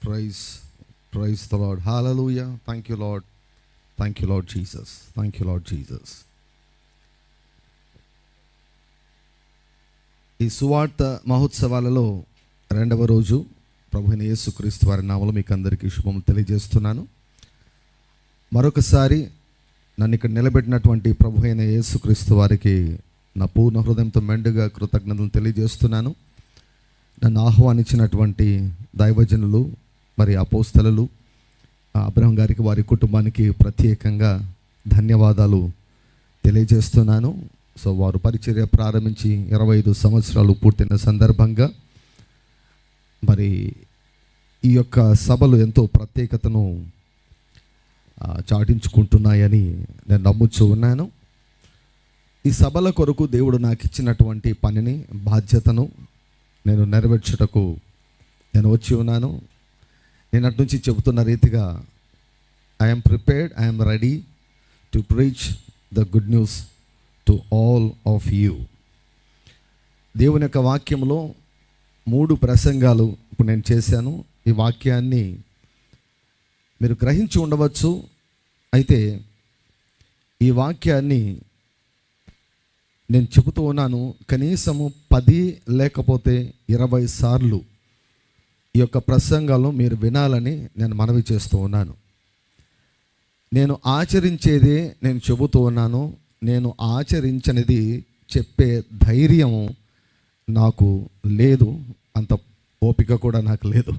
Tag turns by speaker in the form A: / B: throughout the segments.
A: Praise the Lord. Hallelujah. Thank you, Lord. Thank you, Lord Jesus. Thank you, Lord Jesus. ఈ సువార్త మహోత్సవాలలో రెండవ రోజు ప్రభువైన యేసుక్రీస్తు వారి నామములో మీకు అందరికీ శుభములు తెలియజేస్తున్నాను. మరొకసారి నన్ను ఇక్కడ నిలబెట్టినటువంటి ప్రభువైన యేసుక్రీస్తు వారికి నా పూర్ణ హృదయంతో మెండుగా కృతజ్ఞతలు తెలియజేస్తున్నాను. నన్ను ఆహ్వానించినటువంటి దైవజనులు మరి అపోస్తలులు అబ్రహం గారికి వారి కుటుంబానికి ప్రత్యేకంగా ధన్యవాదాలు తెలియజేస్తున్నాను. సో వారు పరిచర్య ప్రారంభించి 25 సంవత్సరాలు పూర్తయిన సందర్భంగా మరి ఈ యొక్క సభలు ఎంతో ప్రత్యేకతను చాటించుకుంటున్నాయని నేను నమ్ముచూ ఉన్నాను. ఈ సభల కొరకు దేవుడు నాకు ఇచ్చినటువంటి పనిని, బాధ్యతను నేను నెరవేర్చుటకు నేను వచ్చి ఉన్నాను. నేను అటు నుంచి చెబుతున్న రీతిగా I'm prepared, I'm ready to preach the good news to all of you. దేవుని యొక్క వాక్యంలో 3 ప్రసంగాలు ఇప్పుడు నేను చేశాను. ఈ వాక్యాన్ని మీరు గ్రహించి ఉండవచ్చు. అయితే ఈ వాక్యాన్ని నేను చెబుతూ ఉన్నాను కనీసము 10 లేకపోతే 20 సార్లు ఈ యొక్క ప్రసంగాలు మీరు వినాలని నేను మనవి చేస్తూ ఉన్నాను. నేను ఆచరించేదే నేను చెబుతూ ఉన్నాను. నేను ఆచరించనిది చెప్పే ధైర్యం నాకు లేదు, అంత ఓపిక కూడా నాకు లేదు.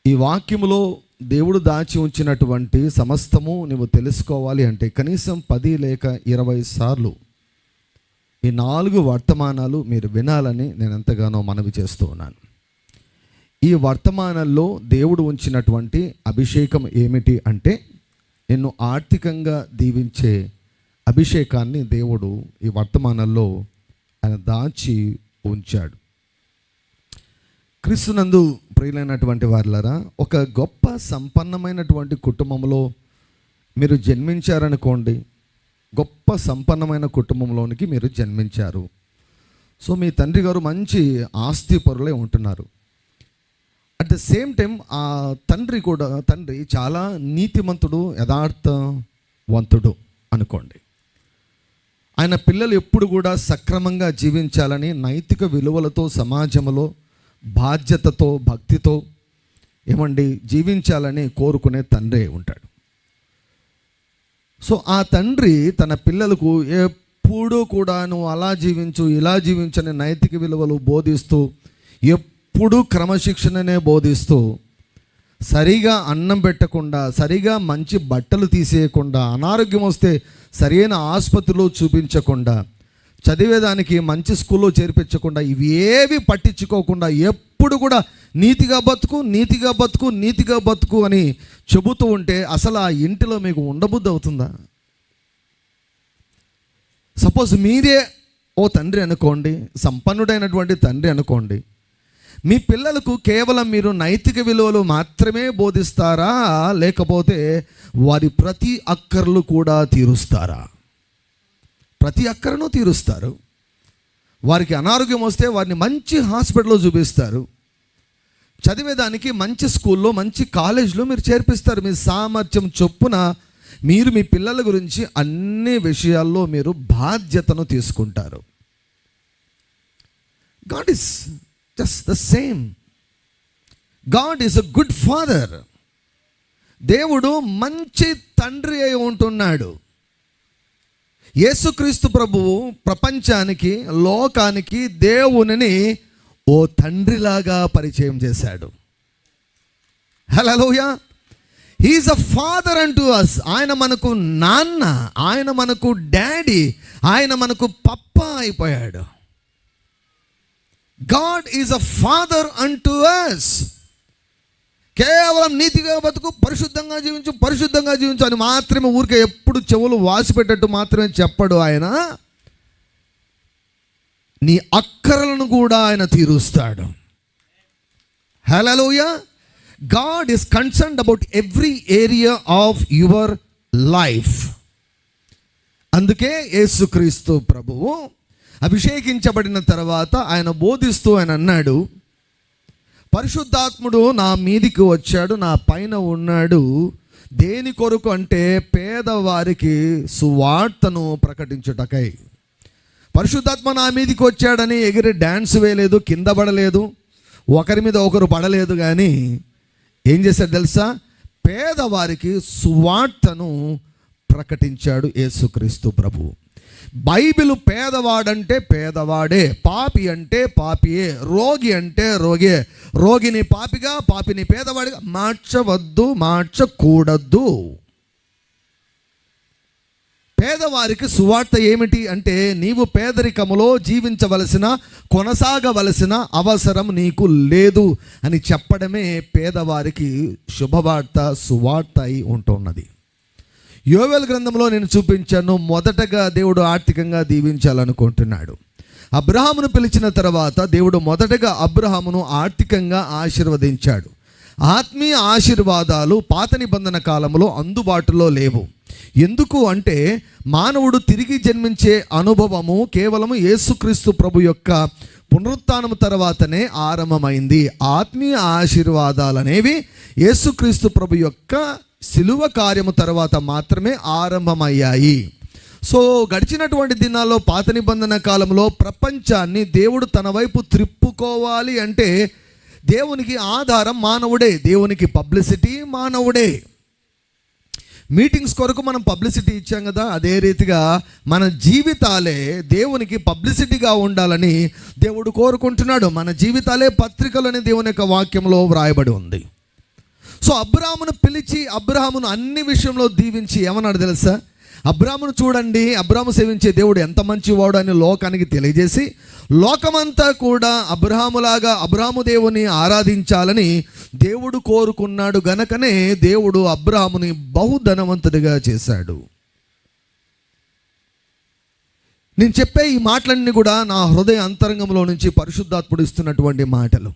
A: ఈ వాక్యములో దేవుడు దాచి ఉంచినటువంటి సమస్తము నువ్వు తెలుసుకోవాలి అంటే కనీసం 10 లేక 20 సార్లు ఈ 4 వర్తమానాలు మీరు వినాలని నేను ఎంతగానో మనవి చేస్తూ ఉన్నాను. ఈ వర్తమానంలో దేవుడు ఉంచినటువంటి అభిషేకం ఏమిటి అంటే నిన్ను ఆర్థికంగా దీవించే అభిషేకాన్ని దేవుడు ఈ వర్తమానంలో ఆయన దాచి ఉంచాడు. క్రీస్తునందు ప్రియులైనటువంటి వారులారా, ఒక గొప్ప సంపన్నమైనటువంటి కుటుంబంలో మీరు జన్మించారనుకోండి. గొప్ప సంపన్నమైన కుటుంబంలోనికి మీరు జన్మించారు. సో మీ తండ్రి గారు మంచి ఆస్తి పరులే ఉంటున్నారు. అట్ ద సేమ్ టైం ఆ తండ్రి చాలా నీతిమంతుడు, యథార్థవంతుడు అనుకోండి. ఆయన పిల్లలు ఎప్పుడు కూడా సక్రమంగా జీవించాలని, నైతిక విలువలతో సమాజంలో బాధ్యతతో, భక్తితో జీవించాలని కోరుకునే తండ్రి ఉంటాడు. సో ఆ తండ్రి తన పిల్లలకు ఎప్పుడూ కూడా నువ్వు అలా జీవించు, ఇలా జీవించని నైతిక విలువలు బోధిస్తూ, ఎప్పుడూ క్రమశిక్షణనే బోధిస్తూ, సరిగా అన్నం పెట్టకుండా, సరిగా మంచి బట్టలు తీసేయకుండా, అనారోగ్యం వస్తే సరైన ఆసుపత్రిలో చూపించకుండా, చదివేదానికి మంచి స్కూల్లో చేర్పించకుండా, ఇవి ఏవి పట్టించుకోకుండా ఎప్పుడు కూడా నీతిగా బతుకు, నీతిగా బతుకు, నీతిగా బతుకు అని చెబుతూ ఉంటే అసలు ఆ ఇంటిలో మీకు ఉండబుద్ధి అవుతుందా? సపోజ్ మీరే ఓ తండ్రి అనుకోండి, సంపన్నుడైనటువంటి తండ్రి అనుకోండి. మీ పిల్లలకు కేవలం మీరు నైతిక విలువలు మాత్రమే బోధిస్తారా, లేకపోతే వారి ప్రతి అక్కర్లు కూడా తీరుస్తారా? ప్రతి అక్కరను తీరుస్తారు. వారికి అనారోగ్యం వస్తే వారిని మంచి హాస్పిటల్లో చూపిస్తారు. చదివేదానికి మంచి స్కూల్లో, మంచి కాలేజ్లో మీరు చేర్పిస్తారు. మీ సామర్థ్యం చొప్పున మీరు మీ పిల్లల గురించి అన్ని విషయాల్లో మీరు బాధ్యతను తీసుకుంటారు. God is just the same. God is a good father. దేవుడు మంచి తండ్రి అయి ఉంటున్నాడు. యేసుక్రీస్తు ప్రభువు ప్రపంచానికి, లోకానికి దేవునిని ఓ తండ్రిలాగా పరిచయం చేశాడు. హల్లెలూయా. హీ ఈజ్ అ ఫాదర్ అంటూ అస్. ఆయన మనకు నాన్న, ఆయన మనకు డాడీ, ఆయన మనకు పప్పా అయిపోయాడు. గాడ్ ఈజ్ అ ఫాదర్ అంటూ అస్. కేవలం నీతిగా బతుకు, పరిశుద్ధంగా జీవించు, పరిశుద్ధంగా జీవించు అని మాత్రమే ఊరికే ఎప్పుడు చెవులు వాసిపెట్టేట్టు మాత్రమే చెప్పడు. ఆయన నీ అక్కరలను కూడా ఆయన తీరుస్తాడు. Hallelujah. God is concerned about every area of your life. అందుకే యేసుక్రీస్తు ప్రభువు అభిషేకించబడిన తర్వాత ఆయన బోధిస్తూ ఆయన అన్నాడు, పరిశుద్ధాత్ముడు నా మీదికి వచ్చాడు, నా పైన ఉన్నాడు. దేని కొరకు అంటే పేదవారికి సువార్తను ప్రకటించుటకై. పరిశుద్ధాత్మ నా మీదికి వచ్చాడని ఎగిరి డ్యాన్స్ వేయలేదు, కింద పడలేదు, ఒకరి మీద ఒకరు పడలేదు. కానీ ఏం చేశాడు తెలుసా? పేదవారికి సువార్తను ప్రకటించాడు యేసుక్రీస్తు ప్రభువు. బైబిల్ పేదవాడంటే పేదవాడే, పాపి అంటే పాపియే, రోగి అంటే రోగే. రోగిని పాపిగా, పాపిని పేదవాడిగా మార్చవద్దు, మార్చకూడదు. పేదవారికి సువార్త ఏమిటి అంటే నీవు పేదరికములో జీవించవలసిన, కొనసాగవలసిన అవసరం నీకు లేదు అని చెప్పడమే పేదవారికి శుభవార్త, సువార్త అయి ఉంటున్నది. యోవేలు గ్రంథంలో నేను చూపించాను. మొదటగా దేవుడు ఆర్థికంగా దీవించాలనుకుంటున్నాడు. అబ్రహామును పిలిచిన తర్వాత దేవుడు మొదటగా అబ్రహామును ఆర్థికంగా ఆశీర్వదించాడు. ఆత్మీయ ఆశీర్వాదాలు పాత నిబంధన కాలంలో అందుబాటులో లేవు. ఎందుకు అంటే మానవుడు తిరిగి జన్మించే అనుభవము కేవలం యేసుక్రీస్తు ప్రభు యొక్క పునరుత్థానం తర్వాతనే ఆరంభమైంది. ఆత్మీయ ఆశీర్వాదాలు అనేవి యేసుక్రీస్తు ప్రభు యొక్క శిలువ కార్యము తర్వాత మాత్రమే ఆరంభమయ్యాయి. సో గడిచినటువంటి దినాల్లో పాత నిబంధన కాలంలో ప్రపంచాన్ని దేవుడు తన వైపు త్రిప్పుకోవాలి అంటే దేవునికి ఆధారం మానవుడే, దేవునికి పబ్లిసిటీ మానవుడే. మీటింగ్స్ కొరకు మనం పబ్లిసిటీ ఇచ్చాం కదా, అదే రీతిగా మన జీవితాలే దేవునికి పబ్లిసిటీగా ఉండాలని దేవుడు కోరుకుంటున్నాడు. మన జీవితాలే పత్రికలని దేవుని యొక్క వాక్యంలో వ్రాయబడి ఉంది. సో అబ్రాహామును పిలిచి అబ్రాహామును అన్ని విషయంలో దీవించి ఏమన్నాడు తెలుసా? అబ్రాహామును చూడండి, అబ్రాహాము సేవించే దేవుడు ఎంత మంచివాడు అని లోకానికి తెలియజేసి లోకమంతా కూడా అబ్రాహాములాగా అబ్రాహాము దేవుని ఆరాధించాలని దేవుడు కోరుకున్నాడు. గనకనే దేవుడు అబ్రాహాముని బహుధనవంతుడిగా చేశాడు. నేను చెప్పే ఈ మాటలన్నీ కూడా నా హృదయ అంతరంగంలో నుంచి పరిశుద్ధాత్ముడు ఇస్తున్నటువంటి మాటలు.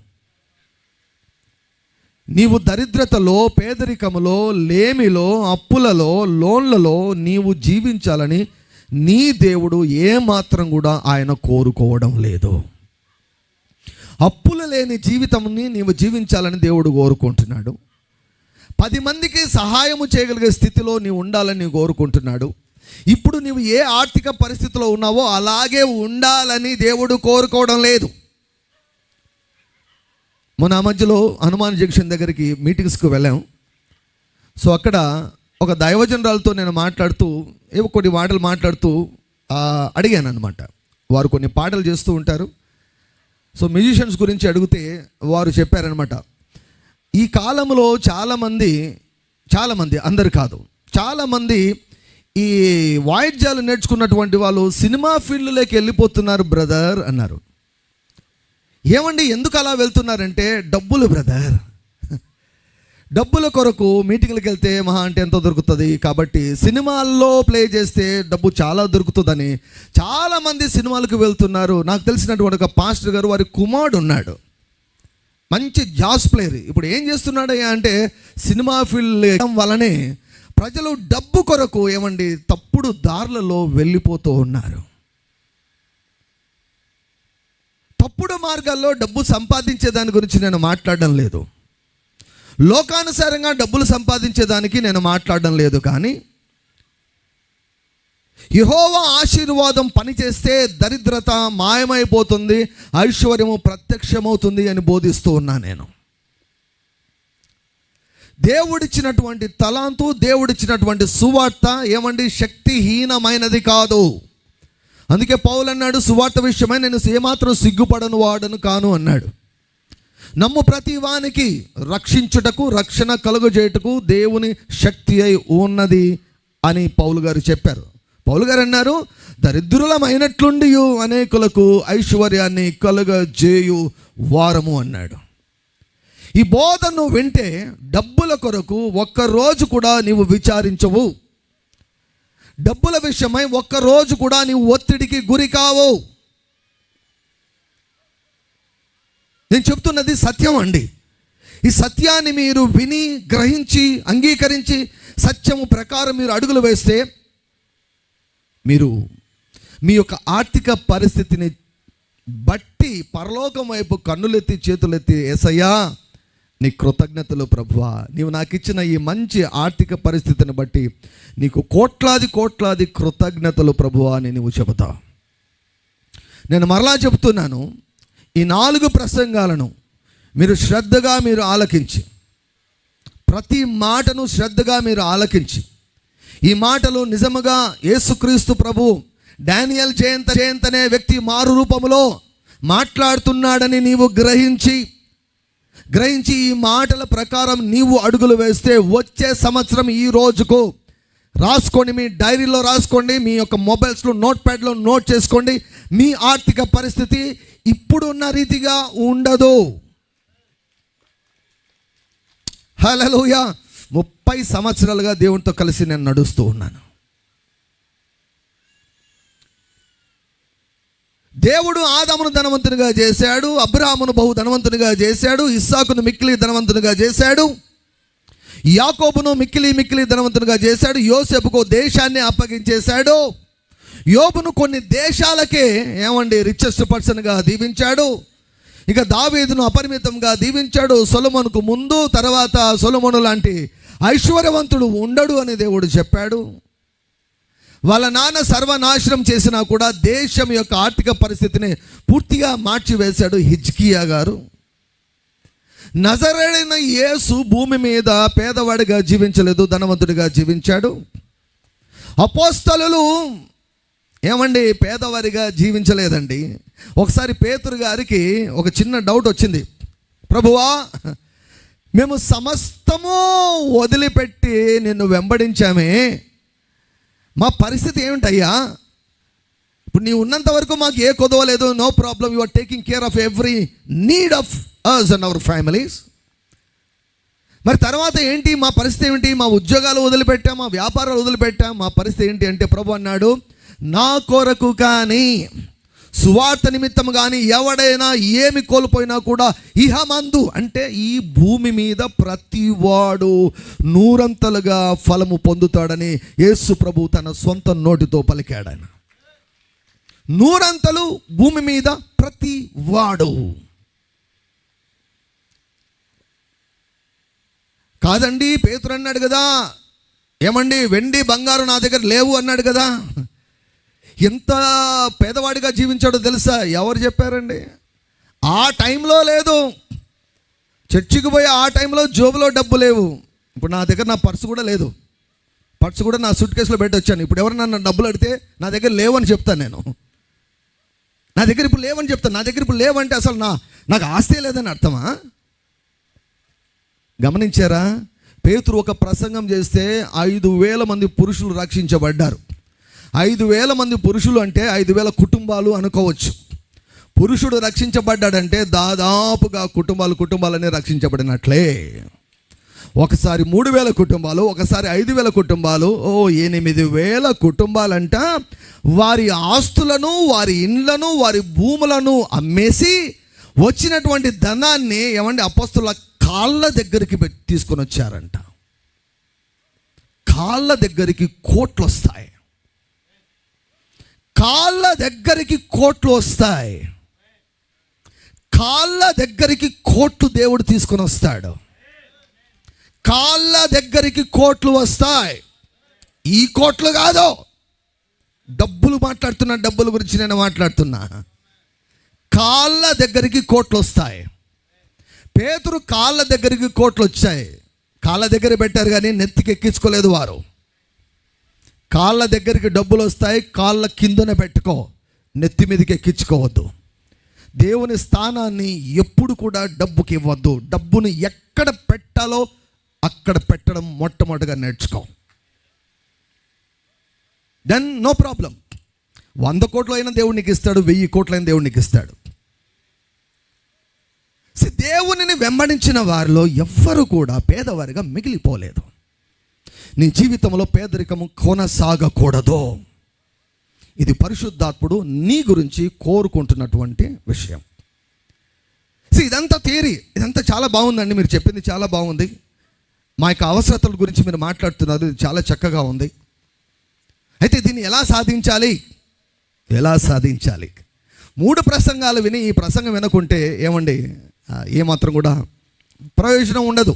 A: నీవు దరిద్రతలో, పేదరికములో, లేమిలో, అప్పులలో, లోన్లలో నీవు జీవించాలని నీ దేవుడు ఏమాత్రం కూడా ఆయన కోరుకోవడం లేదు. అప్పులు లేని జీవితంని నీవు జీవించాలని దేవుడు కోరుకుంటున్నాడు. 10 మందికి సహాయము చేయగలిగే స్థితిలో నీవు ఉండాలని కోరుకుంటున్నాడు. ఇప్పుడు నీవు ఏ ఆర్థిక పరిస్థితిలో ఉన్నావో అలాగే ఉండాలని దేవుడు కోరుకోవడం లేదు. మొన్న మధ్యలో హనుమాన్ జంక్షన్ దగ్గరికి మీటింగ్స్కి వెళ్ళాం. సో అక్కడ ఒక దైవజనరాలతో నేను మాట్లాడుతూ కొన్ని మాటలు మాట్లాడుతూ అడిగాను అనమాట. వారు కొన్ని పాటలు చేస్తూ ఉంటారు. సో మ్యూజిషియన్స్ గురించి అడిగితే వారు చెప్పారనమాట, ఈ కాలంలో చాలామంది అందరు కాదు, చాలామంది ఈ వాయిద్యాలు నేర్చుకున్నటువంటి వాళ్ళు సినిమా ఫీల్డ్లోకి వెళ్ళిపోతున్నారు బ్రదర్ అన్నారు. ఏమండి ఎందుకు అలా వెళ్తున్నారంటే డబ్బులు బ్రదర్, డబ్బుల కొరకు మీటింగ్లకు వెళ్తే మహా అంటే ఎంతో దొరుకుతుంది కాబట్టి సినిమాల్లో ప్లే చేస్తే డబ్బు చాలా దొరుకుతుందని చాలామంది సినిమాలకు వెళ్తున్నారు. నాకు తెలిసినటువంటి ఒక పాస్టర్ గారు, వారి కుమారుడు ఉన్నాడు, మంచి జాజ్ ప్లేయర్. ఇప్పుడు ఏం చేస్తున్నాడయ్యా అంటే సినిమా ఫీల్డ్ వలనే ప్రజలు డబ్బు కొరకు ఏమండి తప్పుడు దారులలో వెళ్ళిపోతూ ఉన్నారు. తప్పుడు మార్గాల్లో డబ్బు సంపాదించే దాని గురించి నేను మాట్లాడడం లేదు, లోకానుసారంగా డబ్బులు సంపాదించేదానికి నేను మాట్లాడడం లేదు. కానీ యెహోవా ఆశీర్వాదం పనిచేస్తే దరిద్రత మాయమైపోతుంది, ఐశ్వర్యము ప్రత్యక్షమవుతుంది అని బోధిస్తూ ఉన్నా నేను. దేవుడిచ్చినటువంటి తలాంతు, దేవుడిచ్చినటువంటి సువార్త ఏమండి శక్తిహీనమైనది కాదు. అందుకే పౌలు అన్నాడు, సువార్త విషయమై నేను ఏమాత్రం సిగ్గుపడను వాడను కాను అన్నాడు. నమ్ము ప్రతి వానికి రక్షించుటకు, రక్షణ కలుగజేయుటకు దేవుని శక్తి అయి ఉన్నది అని పౌలు గారు చెప్పారు. పౌలు గారు అన్నారు, దరిద్రులమైనట్లుండి అనేకులకు ఐశ్వర్యాన్ని కలుగజేయు వారము అన్నాడు. ఈ బోధను వింటే డబ్బుల కొరకు ఒక్కరోజు కూడా నీవు విచారించవు, డబ్బుల విషయమై ఒక్కరోజు కూడా నీవు ఒత్తిడికి గురి కావు. నేను చెప్తున్నది సత్యం అండి. ఈ సత్యాన్ని మీరు విని గ్రహించి అంగీకరించి సత్యము ప్రకారం మీరు అడుగులు వేస్తే మీరు మీ యొక్క ఆర్థిక పరిస్థితిని బట్టి పరలోకం వైపు కన్నులెత్తి చేతులెత్తి, యేసయ్యా నీ కృతజ్ఞతలు ప్రభువా, నీవు నాకు ఇచ్చిన ఈ మంచి ఆర్థిక పరిస్థితిని బట్టి నీకు కోట్లాది కోట్లాది కృతజ్ఞతలు ప్రభువా అని నువ్వు చెబుతావు. నేను మరలా చెబుతున్నాను, ఈ 4 ప్రసంగాలను మీరు శ్రద్ధగా ఆలకించి, ప్రతి మాటను శ్రద్ధగా మీరు ఆలకించి, ఈ మాటలు నిజముగా యేసుక్రీస్తు ప్రభు డానియల్ జయంత్ అనే వ్యక్తి మారు రూపములో మాట్లాడుతున్నాడని నీవు గ్రహించి ఈ మాటల ప్రకారం నీవు అడుగులు వేస్తే, వచ్చే సంవత్సరం ఈ రోజుకు రాసుకోండి, మీ డైరీలో రాసుకోండి, మీ యొక్క మొబైల్స్లో నోట్ ప్యాడ్లో నోట్ చేసుకోండి, మీ ఆర్థిక పరిస్థితి ఇప్పుడున్న రీతిగా ఉండదు. హల్లెలూయా. 30 సంవత్సరాలుగా దేవునితో కలిసి నేను నడుస్తూ ఉన్నాను. దేవుడు ఆదామును ధనవంతునిగా చేశాడు, అబ్రాహామును బహు ధనవంతునిగా చేశాడు, ఇస్సాకును మిక్కిలి ధనవంతునిగా చేశాడు, యాకోబును మిక్కిలి ధనవంతునిగా చేశాడు, యోసేపుకు దేశాన్ని అప్పగించేశాడు, యోబును కొన్ని దేశాలకే రిచెస్ట్ పర్సన్గా దీవించాడు, ఇక దావీదును అపరిమితంగా దీవించాడు. సొలొమోనుకు ముందు తర్వాత సొలొమోను లాంటి ఐశ్వర్యవంతుడు ఉండడు అని దేవుడు చెప్పాడు. వాళ్ళ నాన్న సర్వనాశనం చేసినా కూడా దేశం యొక్క ఆర్థిక పరిస్థితిని పూర్తిగా మార్చివేశాడు హిజ్కియా గారు. నజరేయుడైన యేసు భూమి మీద పేదవాడిగా జీవించలేదు, ధనవంతుడిగా జీవించాడు. అపోస్తలులు పేదవారిగా జీవించలేదండి. ఒకసారి పేతురు గారికి ఒక చిన్న డౌట్ వచ్చింది. ప్రభువా, మేము సమస్తము వదిలిపెట్టి నిన్ను వెంబడించామే, మా పరిస్థితి ఏమిటయ్యా? ఇప్పుడు నీవు ఉన్నంత వరకు మాకు ఏ కొదవలేదు, no problem, you are taking care of every need of us and our families. మరి తర్వాత ఏంటి మా పరిస్థితి ఏమిటి? మా ఉద్యోగాలు వదిలిపెట్టాం, మా వ్యాపారాలు వదిలిపెట్టాం, మా పరిస్థితి ఏంటి అంటే, ప్రభు అన్నాడు, నా కొరకు కానీ సువార్త నిమిత్తం కానీ ఎవడైనా ఏమి కోల్పోయినా కూడా ఇహమందు అంటే ఈ భూమి మీద ప్రతివాడు 100 ఫలము పొందుతాడని యేసు ప్రభు తన సొంత నోటితో పలికాడు. ఆయన 100 భూమి మీద ప్రతి వాడు. కాదండి, పేతురు అన్నాడు కదా, వెండి బంగారు నా దగ్గర లేవు అన్నాడు కదా. ఎంత పేదవాడిగా జీవించాడో తెలుసా? ఎవరు చెప్పారండి? ఆ టైంలో లేదు, చర్చికి పోయి ఆ టైంలో జోబులో డబ్బు లేవు. ఇప్పుడు నా దగ్గర నా పర్సు కూడా లేదు, పర్సు కూడా నా సూట్ కేసులో పెట్టి వచ్చాను. ఇప్పుడు ఎవరు నన్ను డబ్బులు అడిగితే నా దగ్గర లేవని చెప్తాను. నేను నా దగ్గర ఇప్పుడు లేవని చెప్తాను. నా దగ్గర ఇప్పుడు లేవంటే అసలు నాకు ఆస్తే లేదని అర్థమా? గమనించారా? పేతురు ఒక ప్రసంగం చేస్తే 5,000 మంది పురుషులు రక్షించబడ్డారు. 5,000 మంది పురుషులు అంటే 5,000 కుటుంబాలు అనుకోవచ్చు. పురుషుడు రక్షించబడ్డాడంటే దాదాపుగా కుటుంబాలనే రక్షించబడినట్లే. ఒకసారి 3,000 కుటుంబాలు, ఒకసారి 5,000 కుటుంబాలు, 8,000 కుటుంబాలంట వారి ఆస్తులను, వారి ఇండ్లను, వారి భూములను అమ్మేసి వచ్చినటువంటి ధనాన్ని అపోస్తలుల కాళ్ళ దగ్గరికి తీసుకొని వచ్చారంట. కాళ్ళ దగ్గరికి కోట్లు వస్తాయి, కాళ్ళ దగ్గరికి కోట్లు వస్తాయి, కాళ్ళ దగ్గరికి కోట్లు దేవుడు తీసుకొని వస్తాడు. కాళ్ళ దగ్గరికి కోట్లు వస్తాయి. ఈ కోట్లు కాదు, డబ్బులు మాట్లాడుతున్నా, డబ్బుల గురించి నేను మాట్లాడుతున్నా. కాళ్ళ దగ్గరికి కోట్లు వస్తాయి. పేతురు కాళ్ళ దగ్గరికి కోట్లు వచ్చాయి. కాళ్ళ దగ్గర పెట్టారు కానీ నెత్తికి ఎక్కించుకోలేదు వారు. కాళ్ళ దగ్గరికి డబ్బులు వస్తాయి, కాళ్ళ కిందనే పెట్టుకో, నెత్తి మీదకి ఎక్కించుకోవద్దు. దేవుని స్థానాన్ని ఎప్పుడు కూడా డబ్బుకి ఇవ్వద్దు. డబ్బును ఎక్కడ పెట్టాలో అక్కడ పెట్టడం మొట్టమొదటిగా నేర్చుకో. Then no problem. 100 కోట్లు అయినా దేవుడు నీకు ఇస్తాడు, 1000 కోట్లు అయినా దేవుడు నీకు ఇస్తాడు. దేవునిని వెంబడించిన వారిలో ఎవ్వరు కూడా పేదవారిగా మిగిలిపోలేదు. నీ జీవితంలో పేదరికము కొనసాగకూడదు. ఇది పరిశుద్ధాత్ముడు నీ గురించి కోరుకుంటున్నటువంటి విషయం. ఇదంతా థియరీ, ఇదంతా చాలా బాగుందండి, మీరు చెప్పింది చాలా బాగుంది. మా యొక్క అవసరతల గురించి మీరు మాట్లాడుతున్నారు, ఇది చాలా చక్కగా ఉంది. అయితే దీన్ని ఎలా సాధించాలి? 3 ప్రసంగాలు విని ఈ ప్రసంగం వినకుంటే ఏమండి, ఏమాత్రం కూడా ప్రయోజనం ఉండదు.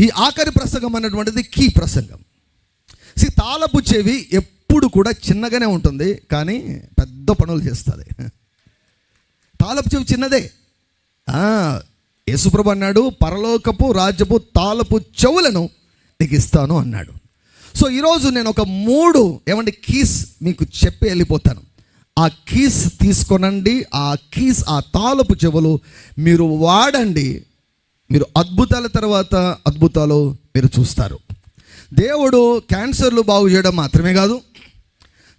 A: ఈ ఆఖరి ప్రసంగం అన్నటువంటిది కీ ప్రసంగం. తాళపు చెవి ఎప్పుడు కూడా చిన్నగానే ఉంటుంది, కానీ పెద్ద పనులు చేస్తుంది. తాళపు చెవి చిన్నదే. యేసుప్రభు అన్నాడు, పరలోకపు రాజ్యపు తాళపు చెవులను నీకు ఇస్తాను అన్నాడు. సో ఈరోజు నేను ఒక 3 ఏమంటే కీస్ మీకు చెప్పి వెళ్ళిపోతాను. ఆ కీస్ తీసుకొనండి. ఆ కీస్, ఆ తాళపు చెవులు మీరు వాడండి. మీరు అద్భుతాల తర్వాత అద్భుతాలు మీరు చూస్తారు. దేవుడు క్యాన్సర్లు బాగు చేయడం మాత్రమే కాదు,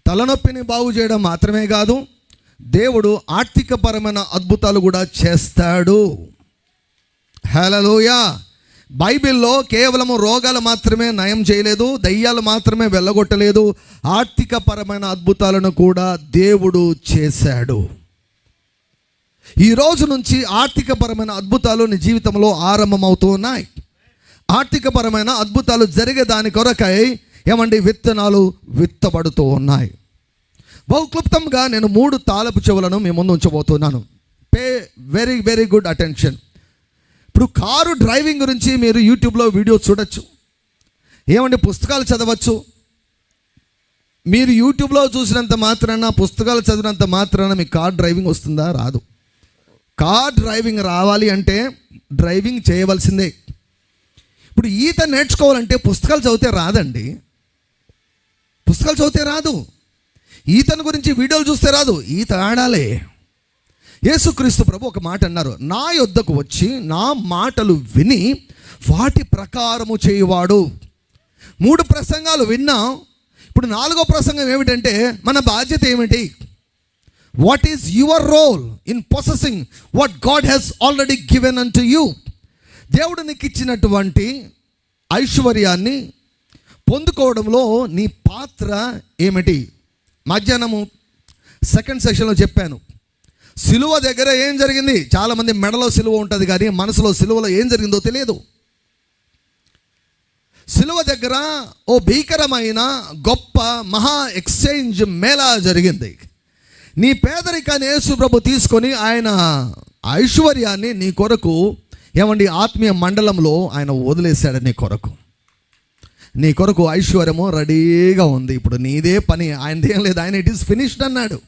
A: తలనొప్పిని బాగు చేయడం మాత్రమే కాదు, దేవుడు ఆర్థికపరమైన అద్భుతాలు కూడా చేస్తాడు. హల్లెలూయా. బైబిల్లో కేవలము రోగాలు మాత్రమే నయం చేయలేదు, దయ్యాలు మాత్రమే వెళ్ళగొట్టలేదు, ఆర్థికపరమైన అద్భుతాలను కూడా దేవుడు చేశాడు. ఈ రోజు నుంచి ఆర్థికపరమైన అద్భుతాలు నీ జీవితంలో ఆరంభమవుతూ ఉన్నాయి. ఆర్థికపరమైన అద్భుతాలు జరిగే దాని కొరకై ఏమండి విత్తనాలు విత్తబడుతూ ఉన్నాయి. బహు క్లుప్తంగా నేను 3 తాళపు చెవులను మీ ముందు ఉంచబోతున్నాను. Pay very very good attention. ఇప్పుడు కారు డ్రైవింగ్ గురించి మీరు యూట్యూబ్లో వీడియో చూడొచ్చు, ఏమండి పుస్తకాలు చదవచ్చు. మీరు యూట్యూబ్లో చూసినంత మాత్రాన, పుస్తకాలు చదివినంత మాత్రాన మీకు కార్ డ్రైవింగ్ వస్తుందా? రాదు. కార్ డ్రైవింగ్ రావాలి అంటే డ్రైవింగ్ చేయవలసిందే. ఇప్పుడు ఈత నేర్చుకోవాలంటే పుస్తకాలు చదివితే రాదండి. పుస్తకాలు చదివితే రాదు. ఈతను గురించి వీడియోలు చూస్తే రాదు. ఈత ఆడాలి. యేసుక్రీస్తు ప్రభు ఒక మాట అన్నారు, నా యొద్దకు వచ్చి నా మాటలు విని వాటి ప్రకారము చేయువాడు. 3 ప్రసంగాలు విన్నాం. ఇప్పుడు 4వ ప్రసంగం ఏమిటంటే మన బాధ్యత ఏమిటి? What is your role in possessing what God has already given unto you. దేవుడు నీకు ఇచ్చినటువంటి ఐశ్వర్యాన్ని పొందుకోవడంలో నీ పాత్ర ఏమిటి? మధ్యాహ్నము 2nd సెషన్లో చెప్పాను. సిలువ దగ్గర ఏం జరిగింది? చాలామంది మెడలో సిలువ ఉంటుంది, కానీ మనసులో సిలువలో ఏం జరిగిందో తెలియదు. సిలువ దగ్గర ఓ భీకరమైన గొప్ప మహా ఎక్స్చేంజ్ మేళా జరిగింది. నీ పేదరికాన్ని యేసు ప్రభు తీసుకొని ఆయన ఐశ్వర్యాన్ని నీ కొరకు ఏమండి ఆత్మీయ మండలంలో ఆయన వదిలేశాడు. నీ కొరకు ఐశ్వర్యము రెడీగా ఉంది. ఇప్పుడు నీదే పని, ఆయనదేం లేదు. ఆయన ఇట్ ఈస్ ఫినిష్డ్ అన్నాడు.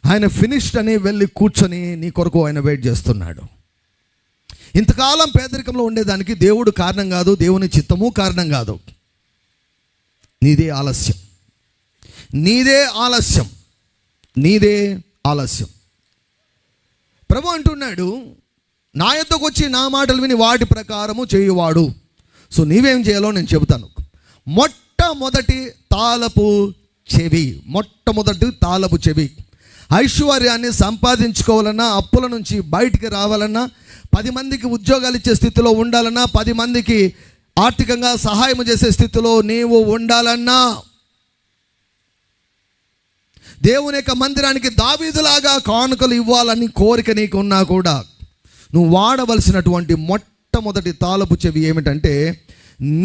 A: ఆయన ఫినిష్డ్ అని వెళ్ళి కూర్చొని నీ కొరకు ఆయన వెయిట్ చేస్తున్నాడు. ఇంతకాలం పేదరికంలో ఉండేదానికి దేవుడు కారణం కాదు, దేవుని చిత్తము కారణం కాదు. నీదే ఆలస్యం, నీదే ఆలస్యం, నీదే ఆలస్యం. ప్రభు అంటున్నాడు, నా యొద్దకు వచ్చి నా మాటలు విని వాటి ప్రకారము చేయువాడు. సో నీవేం చేయాలో నేను చెబుతాను. మొట్టమొదటి తాళపు చెవి. ఐశ్వర్యాన్ని సంపాదించుకోవాలన్నా, అప్పుల నుంచి బయటికి రావాలన్నా, 10 మందికి ఉద్యోగాలు ఇచ్చే స్థితిలో ఉండాలన్నా, 10 మందికి ఆర్థికంగా సహాయం చేసే స్థితిలో నీవు ఉండాలన్నా, దేవుని యొక్క మందిరానికి దావీదులాగా కానుకలు ఇవ్వాలని కోరిక నీకు ఉన్నా కూడా నువ్వు వాడవలసినటువంటి మొట్టమొదటి తాళపు చెవి ఏమిటంటే,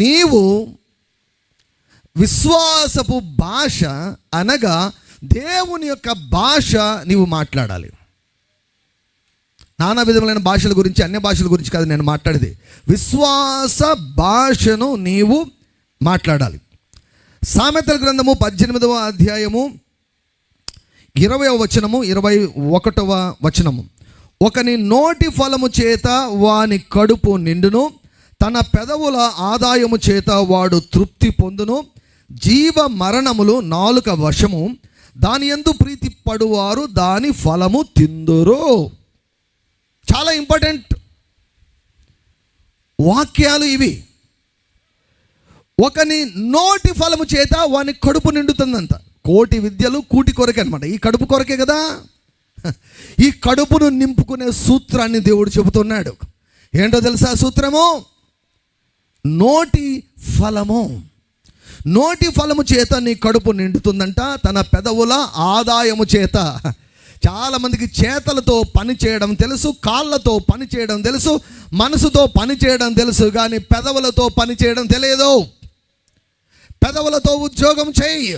A: నీవు విశ్వాసపు భాష అనగా దేవుని యొక్క భాష నీవు మాట్లాడాలి. నానా విధములైన భాషల గురించి, అన్య భాషల గురించి కాదు నేను మాట్లాడేది, విశ్వాస భాషను నీవు మాట్లాడాలి. సామెతల గ్రంథము 18వ అధ్యాయము 20వ వచనము 21వ వచనము. ఒకని నోటి ఫలము చేత వాని కడుపు నిండును, తన పెదవుల ఆదాయము చేత వాడు తృప్తి పొందును. జీవ మరణములు నాలుక వశము, దాని యందు ప్రీతి పడువారు దాని ఫలము తిందురు. చాలా ఇంపార్టెంట్ వాక్యాలు ఇవి. ఒకని నోటి ఫలము చేత వాని కడుపు నిండుతుందంట. కోటి విద్యలు కూటి కొరకే అనమాట. ఈ కడుపు కొరకే కదా. ఈ కడుపును నింపుకునే సూత్రాన్ని దేవుడు చెబుతున్నాడు. ఏంటో తెలుసా సూత్రము? నోటి ఫలము. నోటి ఫలము చేత నీ కడుపు నిండుతుందంట, తన పెదవుల ఆదాయము చేత. చాలామందికి చేతలతో పని చేయడం తెలుసు, కాళ్ళతో పని చేయడం తెలుసు, మనసుతో పని చేయడం తెలుసు, కానీ పెదవులతో పని చేయడం తెలియదు. పెదవులతో ఉద్యోగం చేయి,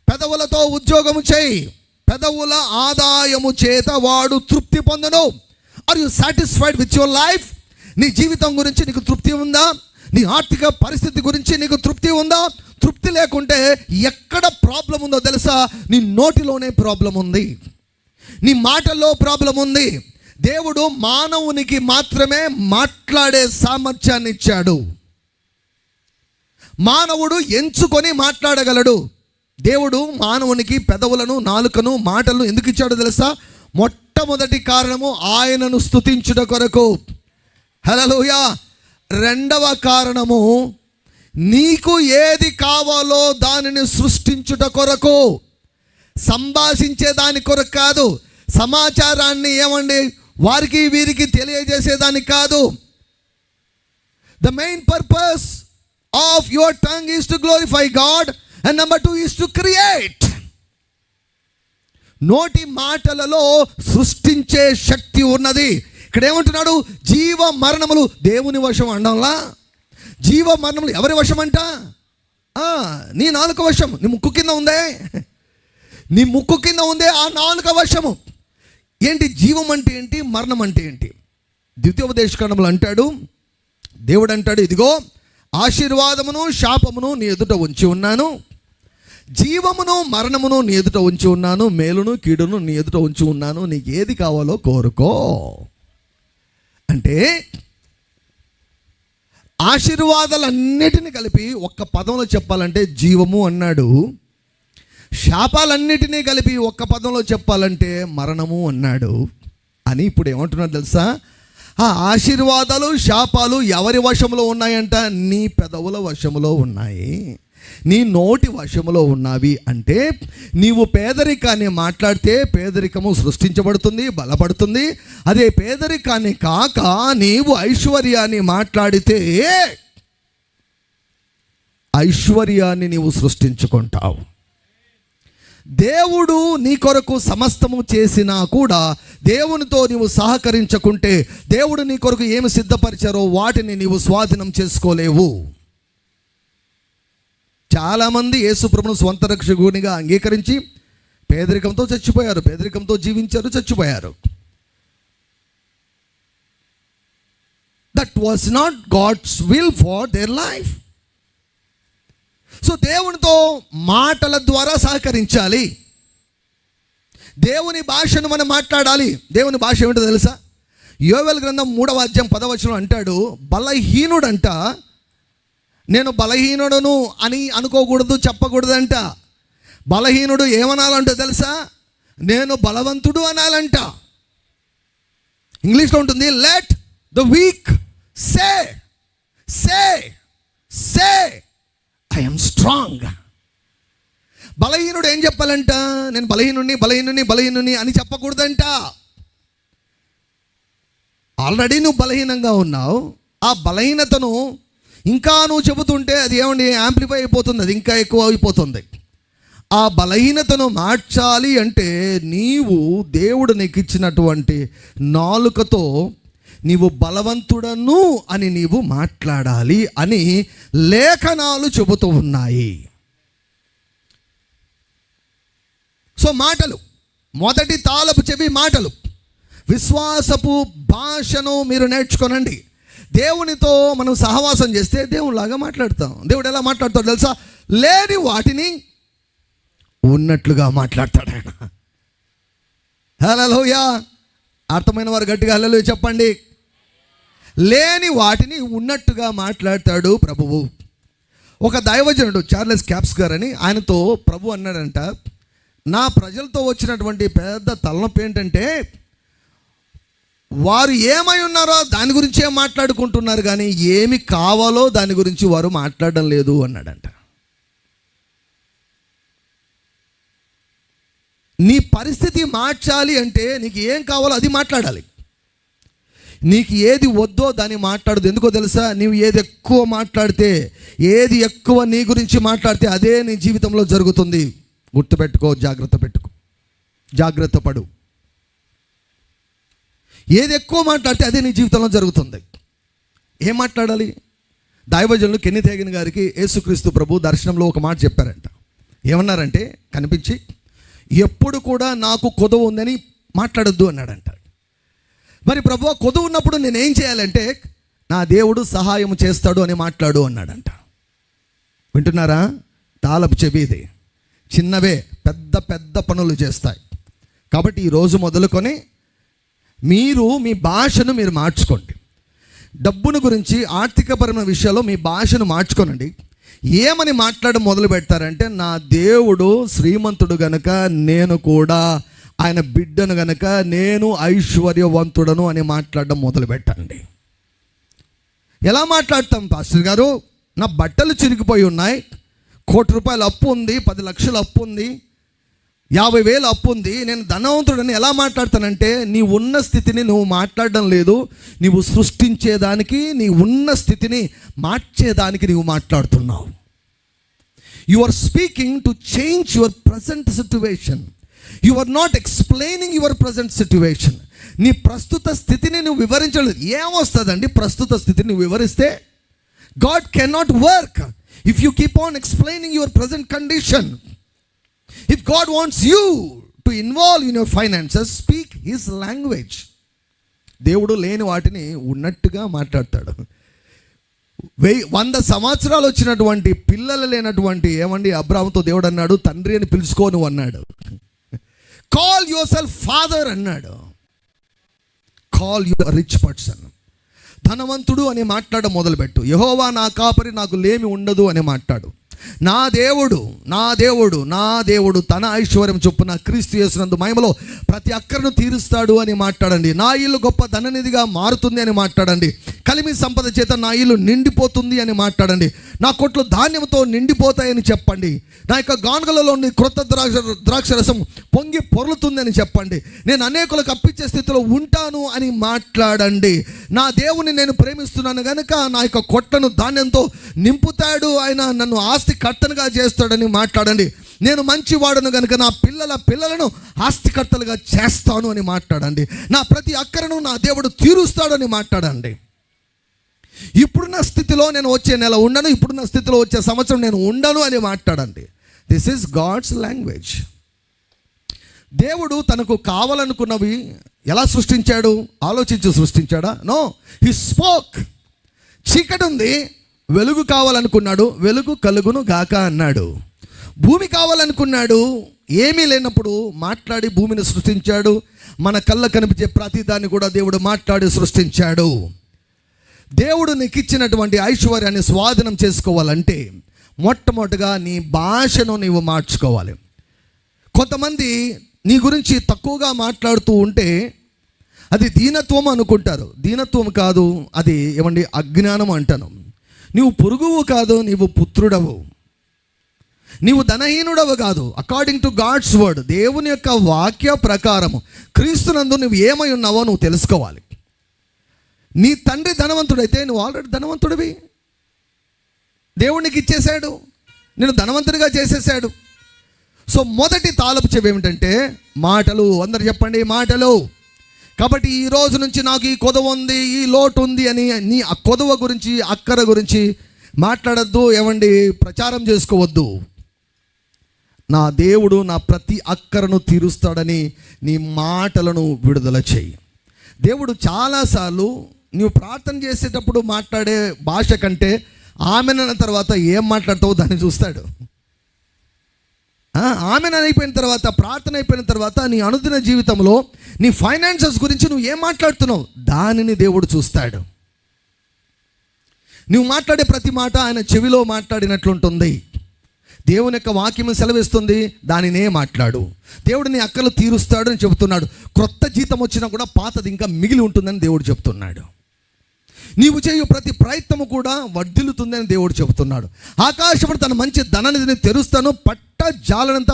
A: పెదవులతో ఉద్యోగం చేయి, పెదవుల ఆదాయము చేత వాడు తృప్తి పొందను. Are you satisfied with your life? నీ జీవితం గురించి నీకు తృప్తి ఉందా? నీ ఆర్థిక పరిస్థితి గురించి నీకు తృప్తి ఉందా? తృప్తి లేకుంటే ఎక్కడ ప్రాబ్లం ఉందో తెలుసా? నీ నోటిలోనే ప్రాబ్లం ఉంది, నీ మాటల్లో ప్రాబ్లం ఉంది. దేవుడు మానవునికి మాత్రమే మాట్లాడే సామర్థ్యాన్ని ఇచ్చాడు. మానవుడు ఎంచుకొని మాట్లాడగలడు. దేవుడు మానవునికి పెదవులను, నాలుకను, మాటలను ఎందుకు ఇచ్చాడో తెలుసా? మొట్టమొదటి కారణము ఆయనను స్తుతించుట కొరకు. హల్లెలూయా. రెండవ కారణము నీకు ఏది కావాలో దానిని సృష్టించుట కొరకు. సంభాషించే దాని కొరకు కాదు, సమాచారాన్ని వారికి వీరికి తెలియజేసేదానికి కాదు. The main purpose of your tongue is to glorify God and number 2 is to create. నోటి మాటలలో సృష్టించే శక్తి ఉన్నది. ఇక్కడ ఏమంటున్నాడు? జీవ మరణములు దేవుని వశం అండంలా. జీవ మరణములు ఎవరి వశం అంట? నీ నాలుక వశం. నీ ముక్కు కింద ఉందే, నీ ముక్కు కింద ఉందే ఆ నాలుక వశము. ఏంటి జీవం అంటే ఏంటి, మరణం అంటే ఏంటి? ద్వితీయోపదేశకాండములో అంటాడు, దేవుడు అంటాడు, ఇదిగో ఆశీర్వాదమును శాపమును నీ ఎదుట ఉంచి ఉన్నాను, జీవమును మరణమును నీ ఎదుట ఉంచి ఉన్నాను, మేలును కీడును నీ ఎదుట ఉంచి ఉన్నాను, నీకు ఏది కావాలో కోరుకో. అంటే ఆశీర్వాదాలన్నిటిని కలిపి ఒక్క పదంలో చెప్పాలంటే జీవము అన్నాడు, శాపాలన్నిటినీ కలిపి ఒక్క పదంలో చెప్పాలంటే మరణము అన్నాడు అని. ఇప్పుడు ఏమంటున్నాడు తెలుసా? ఆ ఆశీర్వాదాలు శాపాలు ఎవరి వశంలో ఉన్నాయంట? నీ పెదవుల వశములో ఉన్నాయి, నీ నోటి వశములో ఉన్నవి. అంటే నీవు పేదరికాన్ని మాట్లాడితే పేదరికము సృష్టించబడుతుంది, బలపడుతుంది. అదే పేదరికాన్ని కాక నీవు ఐశ్వర్యాన్ని మాట్లాడితే ఐశ్వర్యాన్ని నీవు సృష్టించుకుంటావు. దేవుడు నీ కొరకు సమస్తము చేసినా కూడా దేవునితో నీవు సహకరించకుంటే దేవుడు నీ కొరకు ఏమి సిద్ధపరిచారో వాటిని నీవు స్వాధీనం చేసుకోలేవు. చాలామంది యేసు ప్రభువును స్వంత రక్షకునిగా అంగీకరించి పేదరికంతో చచ్చిపోయారు, పేదరికంతో జీవించారు, చచ్చిపోయారు. That was not God's will for their life. So దేవునితో మాటల ద్వారా సహకరించాలి. దేవుని భాషను మనం మాట్లాడాలి. దేవుని భాష ఏమిటో తెలుసా? యోవేలు గ్రంథం 3వ అధ్యాయం 10వ వచనం అంటాడు, బలహీనుడంట నేను బలహీనుడను అని అనుకోకూడదు, చెప్పకూడదంట. బలహీనుడు ఏమనాలంటో తెలుసా? నేను బలవంతుడు అనాలంట. ఇంగ్లీష్లో ఉంటుంది, let the weak say say say I am strong. బలహీనుడు ఏం చెప్పాలంట? నేను బలహీనుని బలహీనుని బలహీనుని అని చెప్పకూడదంట. ఆల్రెడీ నువ్వు బలహీనంగా ఉన్నావు. ఆ బలహీనతను ఇంకా నువ్వు చెబుతుంటే అది యాంప్లిఫై అయిపోతుంది, అది ఇంకా ఎక్కువ అయిపోతుంది. ఆ బలహీనతను మార్చాలి అంటే నీవు దేవుడు నీకు ఇచ్చినటువంటి నాలుకతో నీవు బలవంతుడను అని నీవు మాట్లాడాలి అని లేఖనాలు చెబుతూ ఉన్నాయి. సో మాటలు, మొదటి తాళపు చెవి మాటలు. విశ్వాసపు భాషను మీరు నేర్చుకోనండి. దేవునితో మనం సహవాసం చేస్తే దేవునిలాగా మాట్లాడతాం. దేవుడు ఎలా మాట్లాడతాడు తెలుసా? లేని వాటిని ఉన్నట్లుగా మాట్లాడతాడు ఆయన. హల్లెలూయా. అర్థమైన వారు గట్టిగా హల్లెలూయా చెప్పండి. లేని వాటిని ఉన్నట్టుగా మాట్లాడతాడు ప్రభువు. ఒక దైవజనుడు చార్లెస్ క్యాప్స్ గారు అని, ఆయనతో ప్రభు అన్నాడంట, నా ప్రజలతో వచ్చినటువంటి పెద్ద తలనొప్పి ఏంటంటే వారు ఏమై ఉన్నారో దాని గురించే మాట్లాడుకుంటున్నారు, కానీ ఏమి కావాలో దాని గురించి వారు మాట్లాడడం లేదు అన్నాడంట. నీ పరిస్థితి మార్చాలి అంటే నీకు ఏం కావాలో అది మాట్లాడాలి. నీకు ఏది వద్దో దాన్ని మాట్లాడదు. ఎందుకో తెలుసా? నీవు ఏది ఎక్కువ మాట్లాడితే, ఏది ఎక్కువ నీ గురించి మాట్లాడితే అదే నీ జీవితంలో జరుగుతుంది. గుర్తుపెట్టుకో, జాగ్రత్త పడు. ఏది ఎక్కువ మాట్లాడితే అదే నీ జీవితంలో జరుగుతుంది. ఏం మాట్లాడాలి? దైవజనులు కెన్నెత్ హేగిన్ గారికి యేసుక్రీస్తు ప్రభు దర్శనంలో ఒక మాట చెప్పారంట. ఏమన్నారంటే, కనిపించి, ఎప్పుడు కూడా నాకు కొదువ ఉందని మాట్లాడొద్దు అన్నాడంట. మరి ప్రభువా కొదువ ఉన్నప్పుడు నేనేం చేయాలంటే నా దేవుడు సహాయం చేస్తాడు అని మాట్లాడు అన్నాడంట. వింటున్నారా? తాళపు చెవి ఇది. చిన్నవే పెద్ద పెద్ద పనులు చేస్తాయి. కాబట్టి ఈరోజు మొదలుకొని మీరు మీ భాషను మీరు మార్చుకోండి. డబ్బును గురించి ఆర్థికపరమైన విషయాల్లో మీ భాషను మార్చుకోనండి. ఏమని మాట్లాడడం మొదలు పెడతారంటే, నా దేవుడు శ్రీమంతుడు గనుక నేను కూడా ఆయన బిడ్డను గనుక నేను ఐశ్వర్యవంతుడను అని మాట్లాడడం మొదలు పెట్టండి. ఎలా మాట్లాడతాం పాస్టర్ గారు? నా బట్టలు చిరిగిపోయి ఉన్నాయి, 1 కోటి రూపాయలు అప్పు ఉంది, 10 లక్షలు అప్పు ఉంది, 50,000 అప్పు ఉంది, నేను ధనవంతుడని ఎలా మాట్లాడతానంటే, నీ ఉన్న స్థితిని నువ్వు మాట్లాడడం లేదు, నీవు సృష్టించేదానికి, నీ ఉన్న స్థితిని మార్చేదానికి నీవు మాట్లాడుతున్నావు. You are speaking to change your present situation. You are not explaining your present situation. నీ ప్రస్తుత స్థితిని నువ్వు వివరించలేదు. ఏమొస్తుందండి ప్రస్తుత స్థితిని నువ్వు వివరిస్తే? God cannot work if you keep on explaining your present condition. If God wants you to involve in your finances, speak his language. దేవుడు లేని వాటిని ఉన్నట్టుగా మాట్లాడతాడు. 100 సంవత్సరాలు వచ్చినటువంటి పిల్లలు లేనటువంటి ఏమండి అబ్రాహాముతో దేవుడు అన్నాడు, తండ్రి అని పిలుచుకోను అన్నాడు. కాల్ యువర్ సెల్ఫ్ ఫాదర్ అన్నాడు. Call your rich person. ధనవంతుడు అని మాట్లాడడం మొదలుపెట్టు. యెహోవా నా కాపరి, నాకు లేమి ఉండదు అని మాట్లాడు. నా దేవుడు నా దేవుడు నా దేవుడు తన ఐశ్వర్యం చొప్పున క్రీస్తు యేసునందు మహిమలో ప్రతి అక్కరను తీరుస్తాడు అని మాట్లాడండి. నా ఇల్లు గొప్ప ధననిధిగా మారుతుంది అని మాట్లాడండి. కలిమి సంపద చేత నా ఇల్లు నిండిపోతుంది అని మాట్లాడండి. నా కొట్లు ధాన్యంతో నిండిపోతాయని చెప్పండి. నా యొక్క గానుగలలో క్రొత్త ద్రాక్షరసం పొంగి పొర్లుతుంది అని చెప్పండి. నేను అనేకులకు అప్పిచ్చే స్థితిలో ఉంటాను అని మాట్లాడండి. నా దేవుని నేను ప్రేమిస్తున్నాను కనుక నా యొక్క కొట్లను ధాన్యంతో నింపుతాడు, ఆయన నన్ను ఆస్తికర్తనుగా చేస్తాడని మాట్లాడండి. నేను మంచివాడును కనుక నా పిల్లలను ఆస్తికర్తలుగా చేస్తాను అని మాట్లాడండి. నా ప్రతి అక్కరను నా దేవుడు తీరుస్తాడని మాట్లాడండి. ఇప్పుడున్న స్థితిలో నేను వచ్చే నెల ఉండను, ఇప్పుడున్న స్థితిలో వచ్చే సంవత్సరం నేను ఉండను అని మాట్లాడండి. This is God's language. దేవుడు తనకు కావాలనుకున్నవి ఎలా సృష్టించాడు? ఆలోచించి సృష్టించాడా? నో, హి స్పోక్. చీకటి ఉంది, వెలుగు కావాలనుకున్నాడు, వెలుగు కలుగును గాక అన్నాడు. భూమి కావాలనుకున్నాడు, ఏమీ లేనప్పుడు మాట్లాడి భూమిని సృష్టించాడు. మన కళ్ళ కనిపించే ప్రతిదాన్ని కూడా దేవుడు మాట్లాడి సృష్టించాడు. దేవుడు నీకు ఇచ్చినటువంటి ఐశ్వర్యాన్ని స్వాధీనం చేసుకోవాలంటే మొట్టమొదటిగా నీ భాషను నీవు మార్చుకోవాలి. కొంతమంది నీ గురించి తక్కువగా మాట్లాడుతూ ఉంటే అది దీనత్వం అనుకుంటారు. దీనత్వం కాదు, అది ఏమండి అజ్ఞానం అంటాను. నీవు పొరుగువు కాదు, నీవు పుత్రుడవు. నీవు ధనహీనుడవు కాదు. అకార్డింగ్ టు గాడ్స్ వర్డ్, దేవుని యొక్క వాక్య ప్రకారము క్రీస్తునందు నువ్వు ఏమై ఉన్నావో నువ్వు తెలుసుకోవాలి. నీ తండ్రి ధనవంతుడైతే నువ్వు ఆల్రెడీ ధనవంతుడివి. దేవునికి ఇచ్చేశాడు, నేను ధనవంతుడిగా చేసేసాడు. సో మొదటి తాళపు చెవి ఏమిటంటే మాటలు. అందరు చెప్పండి, మాటలు. కాబట్టి ఈ రోజు నుంచి నాకు ఈ కొదవ ఉంది, ఈ లోటు ఉంది అని నీ ఆ కొదవ గురించి, అక్కర గురించి మాట్లాడద్దు. ఏమండి, ప్రచారం చేసుకోవద్దు. నా దేవుడు నా ప్రతి అక్కరను తీరుస్తాడని నీ మాటలను విడుదల చేయి. దేవుడు చాలాసార్లు నువ్వు ప్రార్థన చేసేటప్పుడు మాట్లాడే భాష కంటే ఆమెనన్న తర్వాత ఏం మాట్లాడతావో దాన్ని చూస్తాడు. ఆమెన అయిపోయిన తర్వాత, ప్రార్థన అయిపోయిన తర్వాత నీ అనుదిన జీవితంలో నీ ఫైనాన్సెస్ గురించి నువ్వు ఏం మాట్లాడుతున్నావు దానిని దేవుడు చూస్తాడు. నువ్వు మాట్లాడే ప్రతి మాట ఆయన చెవిలో మాట్లాడినట్లుంటుంది. దేవుని యొక్క వాక్యం సెలవిస్తుంది, దానినే మాట్లాడు. దేవుడు నీ అక్కలు తీరుస్తాడు అని చెబుతున్నాడు. క్రొత్త జీతం వచ్చినా కూడా పాతది ఇంకా మిగిలి ఉంటుందని దేవుడు చెబుతున్నాడు. నీవు చేయు ప్రతి ప్రయత్నము కూడా వర్ధిల్లుతుందని దేవుడు చెబుతున్నాడు. ఆకాశపడి తన మంచి ధననిధిని తెరుస్తాను, జాలనంత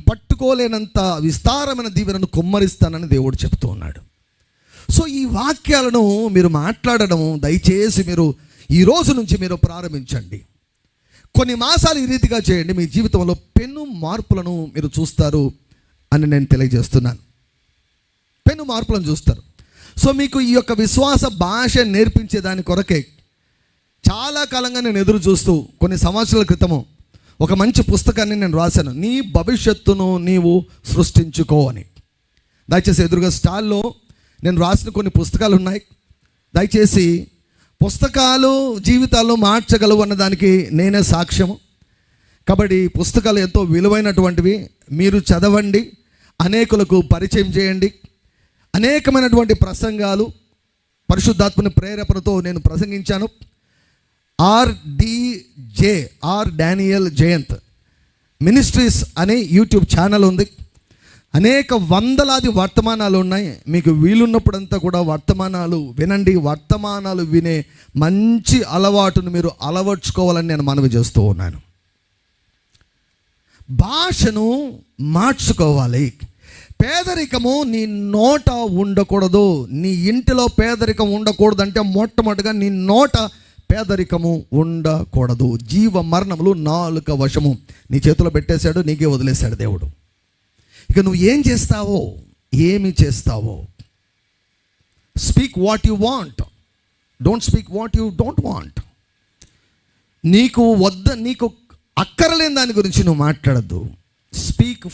A: పట్టుకోలేనంత విస్తారమైన దీవెనను కుమ్మరిస్తానని దేవుడు చెబుతూ ఉన్నాడు. సో ఈ వాక్యాలను మీరు మాట్లాడడం దయచేసి మీరు ఈ రోజు నుంచి మీరు ప్రారంభించండి. కొన్ని మాసాలు ఈ రీతిగా చేయండి, మీ జీవితంలో పెను మార్పులను మీరు చూస్తారు అని నేను తెలియజేస్తున్నాను. పెను మార్పులను చూస్తారు. సో మీకు ఈ యొక్క విశ్వాస భాష నేర్పించే దాని కొరకే చాలా కాలంగా నేను ఎదురు చూస్తూ, కొన్ని సంవత్సరాల క్రితము ఒక మంచి పుస్తకాన్ని నేను రాశాను, నీ భవిష్యత్తును నీవు సృష్టించుకో అని. దయచేసి ఎదురుగా స్టాల్లో నేను రాసిన కొన్ని పుస్తకాలు ఉన్నాయి. దయచేసి పుస్తకాలు జీవితాల్లో మార్చగలవు అన్నదానికి నేనే సాక్ష్యము. కాబట్టి పుస్తకాలు ఎంతో విలువైనటువంటివి. మీరు చదవండి, అనేకులకు పరిచయం చేయండి. అనేకమైనటువంటి ప్రసంగాలు పరిశుద్ధాత్మని ప్రేరేపణతో నేను ప్రసంగించాను. ఆర్ డానియల్ జయంత్ మినిస్ట్రీస్ అనే యూట్యూబ్ ఛానల్ ఉంది. అనేక వందలాది వర్తమానాలు ఉన్నాయి. మీకు వీలున్నప్పుడంతా కూడా వర్తమానాలు వినండి. వర్తమానాలు వినే మంచి అలవాటును మీరు అలవర్చుకోవాలని నేను మనవి చేస్తూ ఉన్నాను. భాషను మార్చుకోవాలి. పేదరికము నీ నోట ఉండకూడదు. నీ ఇంటిలో పేదరికం ఉండకూడదంటే మొట్టమొదటిగా నీ నోట పేదరికము ఉండకూడదు. జీవ మరణములు నాలుక వశము నీ చేతిలో పెట్టేశాడు, నీకే వదిలేశాడు దేవుడు. ఇక నువ్వు ఏం చేస్తావో, ఏమి చేస్తావో. Speak what you want, don't speak what you don't want. నీకు అక్కరలేని దాని గురించి నువ్వు మాట్లాడద్దు. Speak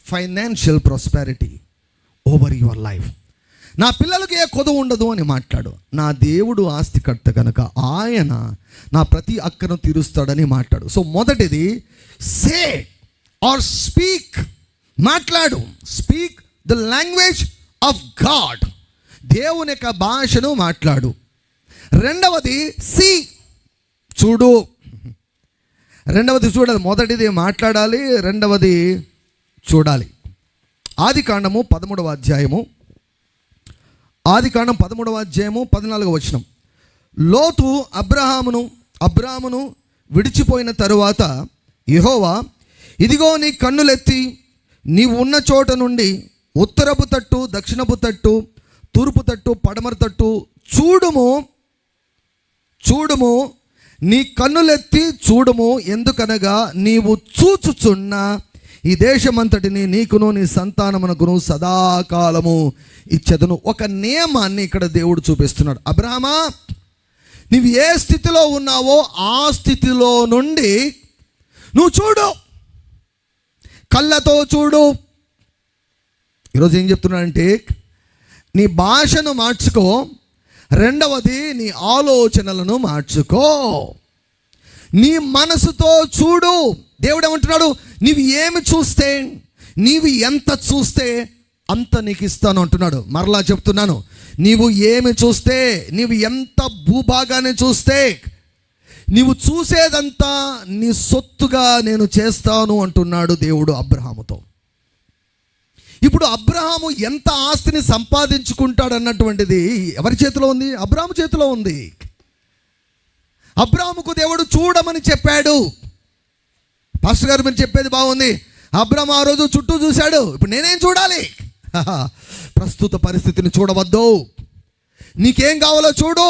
A: financial prosperity over your life. నా పిల్లలకి ఏ కొదువు ఉండదు అని మాట్లాడు. నా దేవుడు ఆస్తికర్త కనుక ఆయన నా ప్రతి అక్కను తీరుస్తాడని మాట్లాడు. సో మొదటిది సే ఆర్ స్పీక్, మాట్లాడు. Speak the language of God, దేవుని యొక్క భాషను మాట్లాడు. రెండవది సీ, చూడు. రెండవది చూడాలి. మొదటిది మాట్లాడాలి, రెండవది చూడాలి. ఆదికాండము 13వ అధ్యాయము 14వ వచనం. లోతు అబ్రాహామును విడిచిపోయిన తరువాత యెహోవా, ఇదిగో నీ కన్నులెత్తి నీవు ఉన్న చోట నుండి ఉత్తరపు తట్టు, దక్షిణపు తట్టు, తూర్పు తట్టు, పడమర తట్టు చూడుము. నీ కన్నులెత్తి చూడుము, ఎందుకనగా నీవు చూచుచున్న ఈ దేశమంతటిని నీకును నీ సంతానమునకును సదాకాలము ఇచ్చెదను. ఒక నియమాన్ని ఇక్కడ దేవుడు చూపిస్తున్నాడు. అబ్రహామా, నీవు ఏ స్థితిలో ఉన్నావో ఆ స్థితిలో నుండి నువ్వు చూడు, కళ్ళతో చూడు. ఈరోజు ఏం చెప్తున్నాడంటే, నీ భాషను మార్చుకో. రెండవది నీ ఆలోచనలను మార్చుకో. నీ మనసుతో చూడు. దేవుడు ఏమంటున్నాడు, నీవు ఏమి చూస్తే, నీవు ఎంత చూస్తే అంత నీకు ఇస్తాను అంటున్నాడు. మరలా చెప్తున్నాను, నీవు ఏమి చూస్తే, నీవు ఎంత భూభాగాన్ని చూస్తే, నీవు చూసేదంతా నీ సొత్తుగా నేను చేస్తాను అంటున్నాడు దేవుడు అబ్రహాముతో. ఇప్పుడు అబ్రహాము ఎంత ఆస్తిని సంపాదించుకుంటాడు అన్నటువంటిది ఎవరి చేతిలో ఉంది? అబ్రహాము చేతిలో ఉంది. అబ్రహాముకు దేవుడు చూడమని చెప్పాడు. పాస్టర్ గారు మీరు చెప్పేది బాగుంది. అబ్రహాము ఆ రోజు చుట్టూ చూశాడు. ఇప్పుడు నేనేం చూడాలి? ప్రస్తుత పరిస్థితిని చూడవద్దు. నీకేం కావాలో చూడు.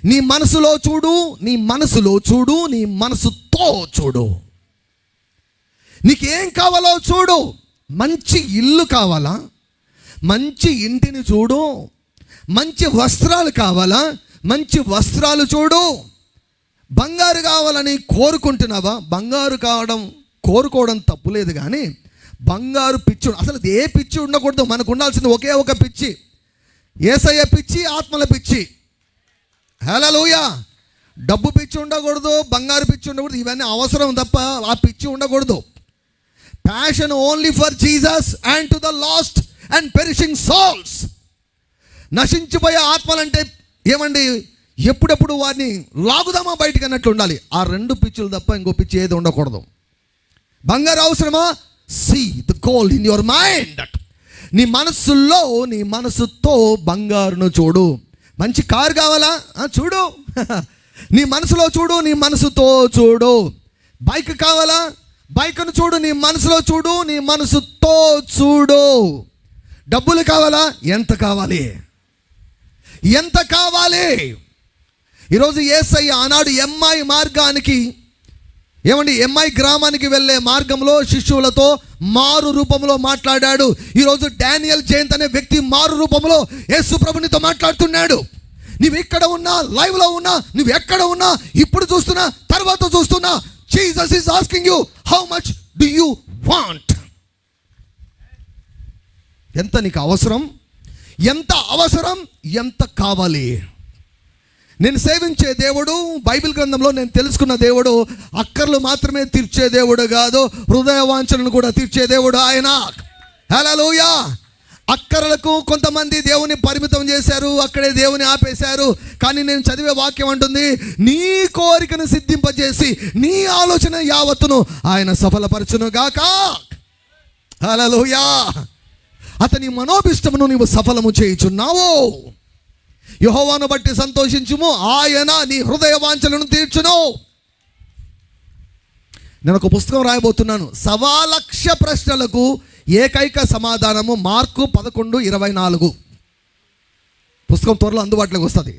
A: నీ మనసులో చూడు, నీ మనసుతో చూడు. నీకేం కావాలో చూడు. మంచి ఇల్లు కావాలా? మంచి ఇంటిని చూడు. మంచి వస్త్రాలు కావాలా? మంచి వస్త్రాలు చూడు. బంగారు కావాలని కోరుకుంటున్నావా? బంగారు కోరుకోవడం తప్పులేదు, కానీ బంగారు పిచ్చి, అసలు ఏ పిచ్చి ఉండకూడదు. మనకు ఉండాల్సింది ఒకే ఒక పిచ్చి, యేసయ్య పిచ్చి, ఆత్మల పిచ్చి. హల్లెలూయా. డబ్బు పిచ్చి ఉండకూడదు, బంగారు పిచ్చి ఉండకూడదు. ఇవన్నీ అవసరం తప్ప ఆ పిచ్చి ఉండకూడదు. Passion only for Jesus and to the lost and perishing souls. నశించిపోయే ఆత్మలంటే ఏమండి, ఎప్పుడెప్పుడు వారిని లాగుదామా బయటికి అన్నట్లు ఉండాలి. ఆ రెండు పిచ్చులు తప్ప ఇంకో పిచ్చి ఏది ఉండకూడదు. బంగారు అవసరమా? See the gold in your mind. నీ మనసుతో బంగారును చూడు. మంచి కారు కావాలా? చూడు. నీ మనసులో చూడు, నీ మనసుతో చూడు. బైక్ కావాలా? బైక్ను చూడు, నీ మనసులో చూడు, నీ మనసుతో చూడు. డబ్బులు కావాలా? ఎంత కావాలి? ఈరోజు యేసయ్య ఆనాడు ఎమ్మాయి మార్గానికి, ఎమ్మాయి గ్రామానికి వెళ్ళే మార్గంలో శిష్యులతో మారు రూపంలో మాట్లాడాడు. ఈరోజు డానియల్ జయంత్ అనే వ్యక్తి మారు రూపంలో యేసు ప్రభునితో మాట్లాడుతున్నాడు. నువ్వు ఇక్కడ ఉన్నా, లైవ్లో ఉన్నా, నువ్వు ఎక్కడ ఉన్నా, ఇప్పుడు చూస్తున్నా, తర్వాత చూస్తున్నా, Jesus is asking you, how much do you want? ఎంత నీకు అవసరం, ఎంత అవసరం, ఎంత కావాలి? నేను సేవించే దేవుడు, బైబిల్ గ్రంథంలో నేను తెలుసుకున్న దేవుడు అక్కర్లు మాత్రమే తీర్చే దేవుడు కాదు, హృదయ వాంఛలను కూడా తీర్చే దేవుడు ఆయన. హల్లెలూయా. అక్కర్లకు కొంతమంది దేవుని పరిమితం చేశారు, అక్కడే దేవుని ఆపేశారు. కానీ నేను చదివే వాక్యం అంటుంది, నీ కోరికను సిద్ధింపజేసి నీ ఆలోచన యావత్తును ఆయన సఫలపరచును గాక. హల్లెలూయా. అతని మనోభిష్టమును నీవు సఫలము చేయుచున్నావు. యెహోవాను బట్టి సంతోషించుము, ఆయన నీ హృదయ వాంఛలను తీర్చును. నేను ఒక పుస్తకం రాయబోతున్నాను, 1,00,000 ప్రశ్నలకు ఏకైక సమాధానము. మార్కు 11:24. పుస్తకం త్వరలో అందుబాటులోకి వస్తుంది.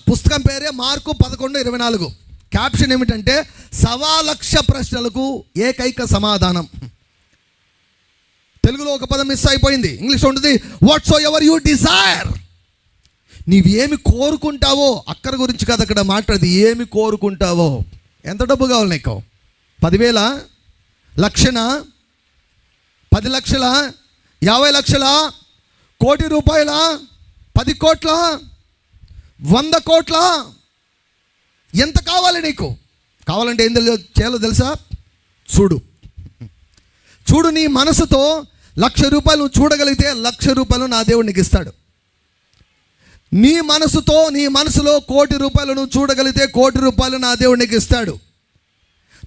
A: పుస్తకం పేరే మార్కు 11:24. క్యాప్షన్ ఏమిటంటే 1,00,000 ప్రశ్నలకు ఏకైక సమాధానం. తెలుగులో ఒక పదం మిస్ అయిపోయింది, ఇంగ్లీష్లో ఉంటుంది what so ever you desire. నీవు ఏమి కోరుకుంటావో, అక్కడి గురించి కాదు అక్కడ మాట్లాడేది, ఏమి కోరుకుంటావో. ఎంత డబ్బు కావాలి నీకు? 10,000, 1,00,000, 10 లక్షల, 50 లక్షల, కోటి రూపాయల, 10 కోట్ల, 100 కోట్ల, ఎంత కావాలి నీకు? కావాలంటే ఏం చేయాలో తెలుసా? చూడు, నీ మనసుతో 1,00,000 రూపాయలు నువ్వు చూడగలిగితే 1,00,000 రూపాయలు నా దేవుడు నీకు ఇస్తాడు. నీ మనసుతో, నీ మనసులో 1,00,00,000 రూపాయలు నువ్వు చూడగలిగితే 1,00,00,000 రూపాయలు నా దేవుడు నీకు ఇస్తాడు.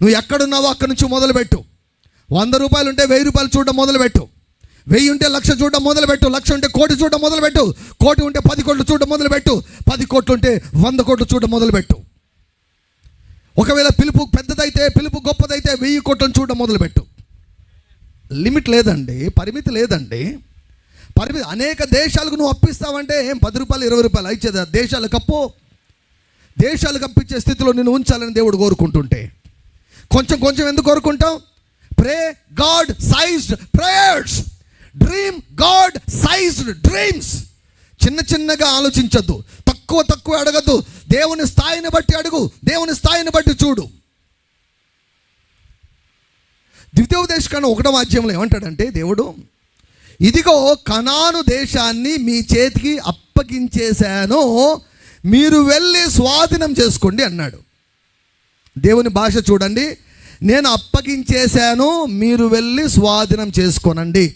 A: నువ్వు ఎక్కడున్నావో అక్కడి నుంచి మొదలుపెట్టు. 100 రూపాయలు ఉంటే 1000 రూపాయలు చూడడం మొదలుపెట్టు. 1000 ఉంటే 1,00,000 చూడడం మొదలుపెట్టు. 1,00,000 ఉంటే 1,00,00,000 చూడడం మొదలుపెట్టు. 1,00,00,000 ఉంటే 10 కోట్లు చూడడం మొదలుపెట్టు. 10 కోట్లు ఉంటే 100 కోట్లు చూడడం మొదలుపెట్టు. ఒకవేళ పిలుపు పెద్దదైతే, పిలుపు గొప్పదైతే 1000 కోట్లను చూడడం మొదలుపెట్టు. లిమిట్ లేదండి, పరిమితి లేదండి. అనేక దేశాలకు నువ్వు అప్పిస్తావంటే ఏం 10 రూపాయలు 20 రూపాయలు ఇచ్చేది దేశాలు కప్పించే స్థితిలో నేను ఉంచాలని దేవుడు కోరుకుంటుంటే కొంచెం ఎందుకు కోరుకుంటావు? Pray God sized prayers, dream God sized dreams. చిన్నగా ఆలోచించద్దు, తక్కువ అడగద్దు. దేవుని స్థాయిని బట్టి అడుగు, దేవుని స్థాయిని బట్టి చూడు. ద్వితీయోపదేశకాండం 1వ అధ్యాయంలో ఏమంటాడంటే దేవుడు, ఇదిగో కనాను దేశాన్ని మీ చేతికి అప్పగించేశాను, మీరు వెళ్ళి స్వాధీనం చేసుకోండి అన్నాడు. దేవుని భాష చూడండి, నేను అప్పగించేశాను, మీరు వెళ్ళి స్వాధీనం చేసుకోనండి.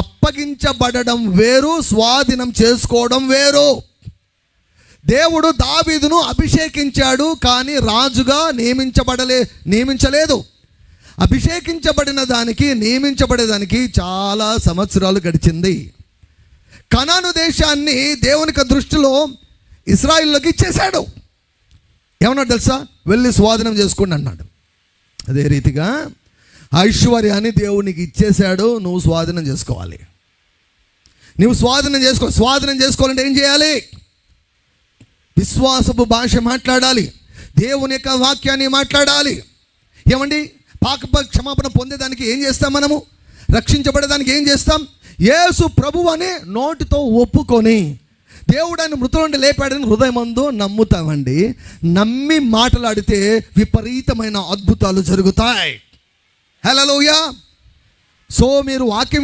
A: అప్పగించబడడం వేరు, స్వాధీనం చేసుకోవడం వేరు. దేవుడు దావీదును అభిషేకించాడు, కానీ రాజుగా నియమించలేదు. అభిషేకించబడిన దానికి, నియమించబడేదానికి చాలా సంవత్సరాలు గడిచింది. కనాను దేశాన్ని దేవునికి దృష్టిలో ఇశ్రాయేలుకి ఇచ్చేశాడు. ఏమన్నాడు తెలుసా? వెళ్ళి స్వాధీనం చేసుకోండి అన్నాడు. అదే రీతిగా ఐశ్వర్యాన్ని దేవునికి ఇచ్చేశాడు, నువ్వు స్వాధీనం చేసుకోవాలి. నువ్వు స్వాధీనం చేసుకోవాలంటే ఏం చేయాలి? విశ్వాసపు భాష మాట్లాడాలి, దేవుని యొక్క వాక్యాన్ని మాట్లాడాలి. ఏమండి, క్షమాపణ పొందేదానికి ఏం చేస్తాం? మనము రక్షించబడేదానికి ఏం చేస్తాం? యేసు ప్రభువు అనే నోటితో ఒప్పుకొని దేవుడు ఆయన మృతుల నుండి లేపాడని హృదయమందు నమ్ముతామండి. నమ్మి మాట్లాడితే విపరీతమైన అద్భుతాలు జరుగుతాయి. హల్లెలూయా. సో మీరు వాక్యం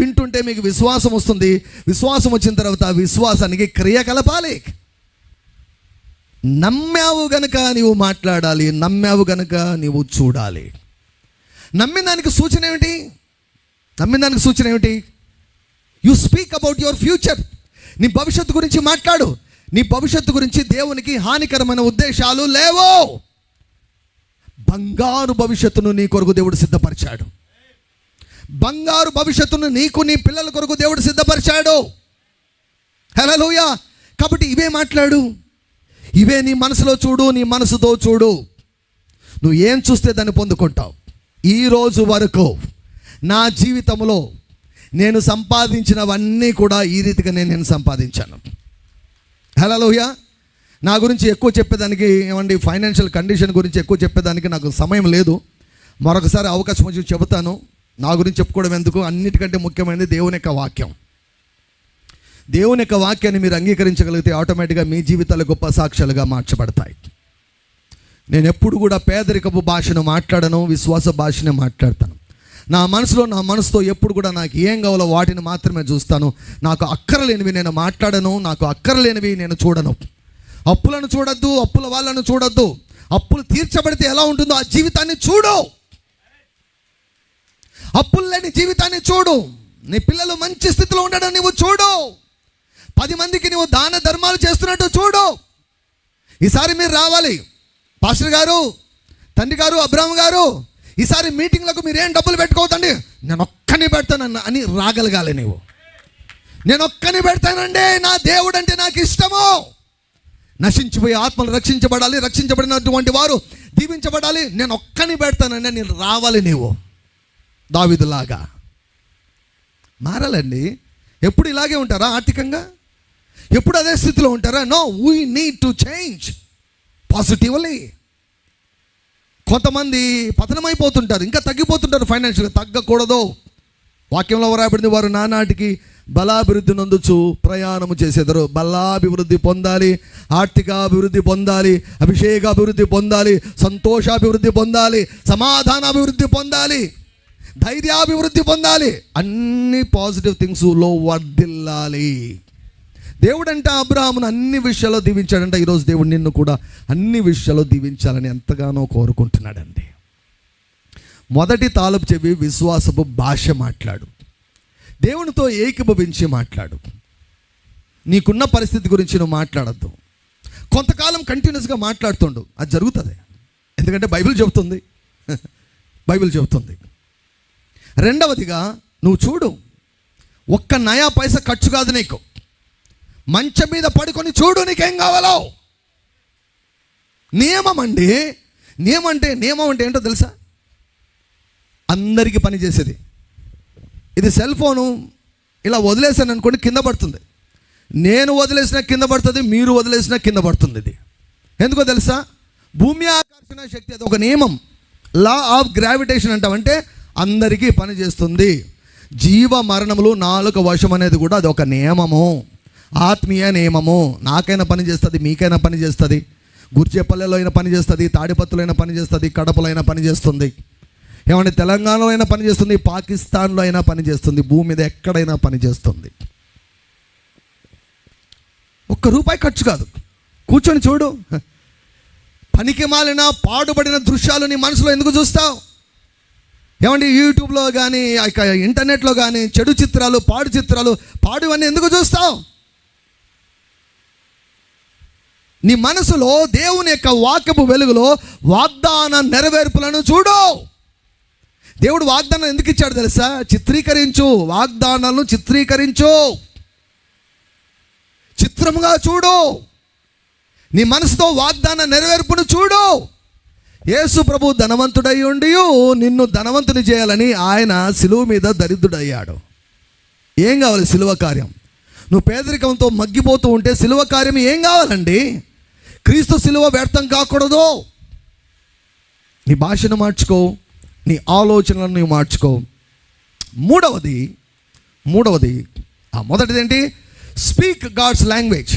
A: వింటుంటే మీకు విశ్వాసం వస్తుంది. విశ్వాసం వచ్చిన తర్వాత విశ్వాసానికి క్రియ కలపాలి. నమ్మావు గనుక నీవు మాట్లాడాలి, నమ్మావు గనుక నీవు చూడాలి. నమ్మిన దానికి సూచన ఏమిటి? You speak about your future. నీ భవిష్యత్తు గురించి మాట్లాడు. నీ భవిష్యత్తు గురించి దేవునికి హానికరమైన ఉద్దేశాలు లేవు. బంగారు భవిష్యత్తును నీ కొరకు దేవుడు సిద్ధపరిచాడు. బంగారు భవిష్యత్తును నీకు, నీ పిల్లల కొరకు దేవుడు సిద్ధపరిచాడు. హల్లెలూయా. కాబట్టి ఇవే మాట్లాడు, ఇవే నీ మనసులో చూడు, నీ మనసుతో చూడు. నువ్వు ఏం చూస్తే దాన్ని పొందుకుంటావు. ఈరోజు వరకు నా జీవితంలో నేను సంపాదించినవన్నీ కూడా ఈ రీతిగా నేను సంపాదించాను. హల్లెలూయా. నా గురించి ఎక్కువ చెప్పేదానికి, ఏమండి, ఫైనాన్షియల్ కండిషన్ గురించి ఎక్కువ చెప్పేదానికి నాకు సమయం లేదు. మరొకసారి అవకాశం వచ్చి చెబుతాను. నా గురించి చెప్పుకోవడం ఎందుకు, అన్నిటికంటే ముఖ్యమైనది దేవుని యొక్క వాక్యం. దేవుని యొక్క వాక్యాన్ని మీరు అంగీకరించగలిగితే ఆటోమేటిక్గా మీ జీవితాలు గొప్ప సాక్ష్యాలుగా మార్చబడతాయి. నేను ఎప్పుడు కూడా పేదరికపు భాషను మాట్లాడను, విశ్వాస భాషనే మాట్లాడతాను. నా మనసుతో ఎప్పుడు కూడా నాకు ఏం కావాలో వాటిని మాత్రమే చూస్తాను. నాకు అక్కరలేనివి నేను మాట్లాడను, నాకు అక్కరలేనివి నేను చూడను. అప్పులను చూడొద్దు, అప్పుల వాళ్ళను చూడొద్దు. అప్పులు తీర్చబడితే ఎలా ఉంటుందో ఆ జీవితాన్ని చూడు. అప్పులు లేని జీవితాన్ని చూడు. నీ పిల్లలు మంచి స్థితిలో ఉండడం నువ్వు చూడు. 10 మందికి నువ్వు దాన ధర్మాలు చేస్తున్నట్టు చూడు. ఈసారి మీరు రావాలి. పాస్టర్ గారు, తండ్రి గారు, అబ్రాహం గారు, ఈసారి మీటింగ్లకు మీరేం డబ్బులు పెట్టుకోవద్దండి, నేను ఒక్కని పెడతానన్న అని రాగలగాలి. నువ్వు నేను ఒక్కని పెడతానండి, నా దేవుడు అంటే నాకు ఇష్టము. నశించిపోయే ఆత్మలు రక్షించబడాలి, రక్షించబడినటువంటి వారు దీవించబడాలి, నేను ఒక్కని పెడతానండి అని రావాలి. నీవు దావీదులాగా మారాలండి. ఎప్పుడు ఇలాగే ఉంటారా ఆర్థికంగా? ఎప్పుడు అదే స్థితిలో ఉంటారా? No, we need to change positively. కొంతమంది పతనమైపోతుంటారు, ఇంకా తగ్గిపోతుంటారు ఫైనాన్షియల్గా. తగ్గకూడదు. వాక్యంలో రాయబడింది, వారు నానాటికి బలాభివృద్ధి నందుచు ప్రయాణము చేసేదారు. బలాభివృద్ధి పొందాలి, ఆర్థికాభివృద్ధి పొందాలి, అభిషేకాభివృద్ధి పొందాలి, సంతోషాభివృద్ధి పొందాలి, సమాధానాభివృద్ధి పొందాలి, ధైర్యాభివృద్ధి పొందాలి. అన్ని పాజిటివ్ థింగ్స్లో వర్ధిల్లాలి. దేవుడంట అబ్రాహామును అన్ని విషయాల్లో దీవించాడంట. ఈరోజు దేవుడు నిన్ను కూడా అన్ని విషయాల్లో దీవించాలని ఎంతగానో కోరుకుంటున్నాడండి. మొదటి తాలపు చెవి విశ్వాసపు భాష మాట్లాడు. దేవునితో ఏకీభవించి మాట్లాడు. నీకున్న పరిస్థితి గురించి నువ్వు మాట్లాడద్దు. కొంతకాలం కంటిన్యూస్గా మాట్లాడుతుండు, అది జరుగుతుంది. ఎందుకంటే బైబిల్ చెబుతుంది. బైబిల్ చెబుతుంది. రెండవదిగా నువ్వు చూడు, ఒక్క నయా పైసా ఖర్చు కాదు నీకు. మంచం మీద పడుకొని చూడు, నీకేం కావాలో. నియమం అండి. నియమం అంటే ఏంటో తెలుసా? అందరికీ పని చేసేది. ఇది సెల్ ఫోను ఇలా వదిలేసాను అనుకోండి, కింద పడుతుంది. నేను వదిలేసినా కింద పడుతుంది, మీరు వదిలేసినా కింద పడుతుంది. ఇది ఎందుకో తెలుసా? భూమి ఆకర్షణ శక్తి, అది ఒక నియమం. లా ఆఫ్ గ్రావిటేషన్ అంటామంటే అందరికీ పని చేస్తుంది. జీవ మరణములు నాలుక వశం అనేది కూడా అది ఒక నియమము, ఆత్మీయ నియమము. నాకైనా పని చేస్తుంది, మీకైనా పని చేస్తుంది. గుర్జేపల్లెలో అయినా పని చేస్తుంది, తాడిపత్రులో అయినా పని చేస్తుంది, కడపలో అయినా పని చేస్తుంది, ఏమంటే తెలంగాణలో అయినా పని చేస్తుంది, పాకిస్తాన్లో అయినా పని చేస్తుంది, భూమి మీద ఎక్కడైనా పని చేస్తుంది. ₹1 ఖర్చు కాదు. కూర్చొని చూడు. పనికి మాలిన పాడుపడిన దృశ్యాలు నీ మనసులో ఎందుకు చూస్తావు? ఏమంటే యూట్యూబ్లో కానీ ఇంటర్నెట్లో కానీ చెడు చిత్రాలు, పాడు చిత్రాలు, పాడువన్నీ ఎందుకు చూస్తావు? నీ మనసులో దేవుని యొక్క వాక్యపు వెలుగులో వాగ్దాన నెరవేర్పులను చూడు. దేవుడు వాగ్దానం ఎందుకు ఇచ్చాడు తెలుసా? చిత్రీకరించు, వాగ్దానాలను చిత్రీకరించు, చిత్రముగా చూడు. నీ మనసుతో వాగ్దాన నెరవేర్పును చూడు. యేసు ప్రభు ధనవంతుడై ఉండి నిన్ను ధనవంతుని చేయాలని ఆయన సిలువ మీద దరిద్రుడయ్యాడు. ఏం కావాలి? సిలువ కార్యం. నువ్వు పేదరికంతో మగ్గిపోతూ ఉంటే సిలువ కార్యం ఏం కావాలండి? క్రీస్తు సిలువ వ్యర్థం కాకూడదు. నీ భాషను మార్చుకో, నీ ఆలోచనలను నువ్వు మార్చుకో. మూడవది మొదటిది ఏంటి? Speak God's language.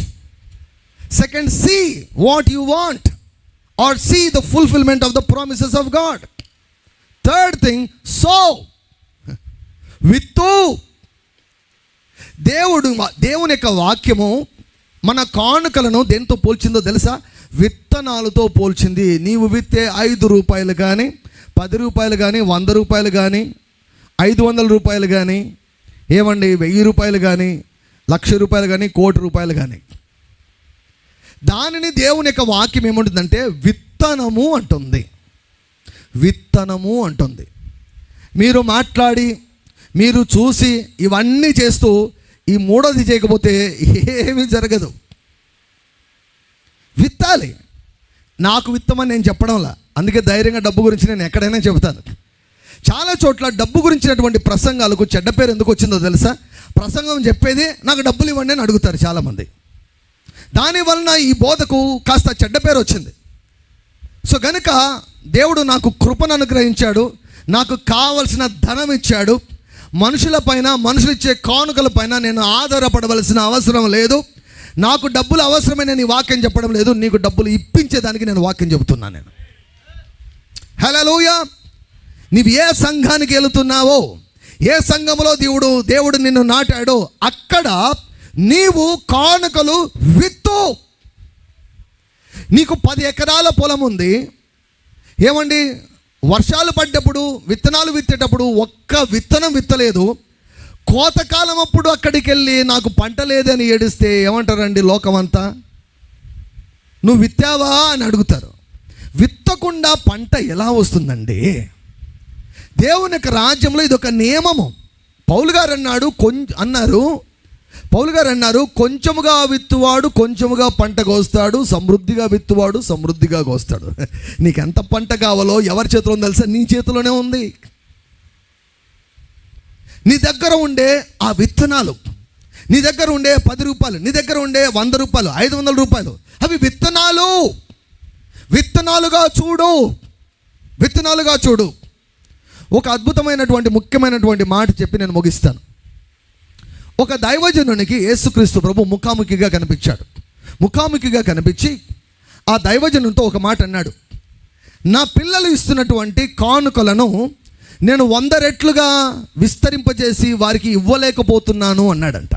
A: Second, see what you want or see the fulfilment of the promises of God. Third thing, sow విత్తు. దేవుని యొక్క వాక్యము మన కానుకలను దేంతో పోల్చిందో తెలుసా? విత్తనాలతో పోల్చింది. నీవు విత్తే ₹5 కానీ, ₹10 కానీ, ₹100 కానీ, ₹500 కానీ, ఏమండి ₹1000 కానీ, ₹1,00,000 కానీ, ₹1,00,00,000 కానీ, దానిని దేవుని యొక్క వాక్యం ఏముంటుందంటే విత్తనము అంటుంది. విత్తనము అంటుంది. మీరు మాట్లాడి, మీరు చూసి, ఇవన్నీ చేస్తూ ఈ మూడోది చేయకపోతే ఏమీ జరగదు. విత్తాలి. నాకు విత్తమని నేను చెప్పడంలా, అందుకే ధైర్యంగా డబ్బు గురించి నేను ఎక్కడైనా చెబుతాను. చాలా చోట్ల డబ్బు గురించినటువంటి ప్రసంగాలకు చెడ్డ పేరు ఎందుకు వచ్చిందో తెలుసా? ప్రసంగం చెప్పేది నాకు డబ్బులు ఇవ్వండి అని అడుగుతారు చాలామంది. దానివలన ఈ బోధకు కాస్త చెడ్డ పేరు వచ్చింది. సో గనుక దేవుడు నాకు కృపను అనుగ్రహించాడు, నాకు కావలసిన ధనం ఇచ్చాడు. మనుషుల పైన, మనుషులు ఇచ్చే కానుకల పైన నేను ఆధారపడవలసిన అవసరం లేదు. నాకు డబ్బులు అవసరమే నేను ఈ వాక్యం చెప్పడం లేదు, నీకు డబ్బులు ఇప్పించేదానికి నేను వాక్యం చెబుతున్నాను. నేను హల్లెలూయా. నీవు ఏ సంఘానికి వెళుతున్నావో, ఏ సంఘంలో దేవుడు నిన్ను నాటాడో అక్కడ నీవు కానుకలు విత్తు. నీకు 10 ఎకరాల పొలం ఉంది. ఏమండి, వర్షాలు పడ్డప్పుడు విత్తనాలు విత్తేటప్పుడు ఒక్క విత్తనం విత్తలేదు. కోతకాలం అప్పుడు అక్కడికి వెళ్ళి నాకు పంట లేదని ఏడిస్తే ఏమంటారండి లోకమంతా? నువ్వు విత్తావా అని అడుగుతారు. విత్తకుండా పంట ఎలా వస్తుందండి? దేవుని యొక్క రాజ్యంలో ఇది ఒక నియమము. పౌలు గారు అన్నారు కొంచెముగా విత్తువాడు కొంచెముగా పంట కోస్తాడు, సమృద్ధిగా విత్తువాడు సమృద్ధిగా కోస్తాడు. నీకు ఎంత పంట కావాలో ఎవరి చేతిలో ఉందో తెలుసా? నీ చేతిలోనే ఉంది. నీ దగ్గర ఉండే ఆ విత్తనాలు, నీ దగ్గర ఉండే 10 రూపాయలు, నీ దగ్గర ఉండే 100 రూపాయలు, 500 రూపాయలు, అవి విత్తనాలుగా చూడు. ఒక అద్భుతమైనటువంటి ముఖ్యమైనటువంటి మాట చెప్పి నేను ముగిస్తాను. ఒక దైవజనునికి యేసుక్రీస్తు ప్రభు ముఖాముఖిగా కనిపించి ఆ దైవజనునితో ఒక మాట అన్నాడు. నా పిల్లలు ఇస్తున్నటువంటి కానుకలను నేను 100 రెట్లుగా విస్తరింపజేసి వారికి ఇవ్వలేకపోతున్నాను అన్నాడంట.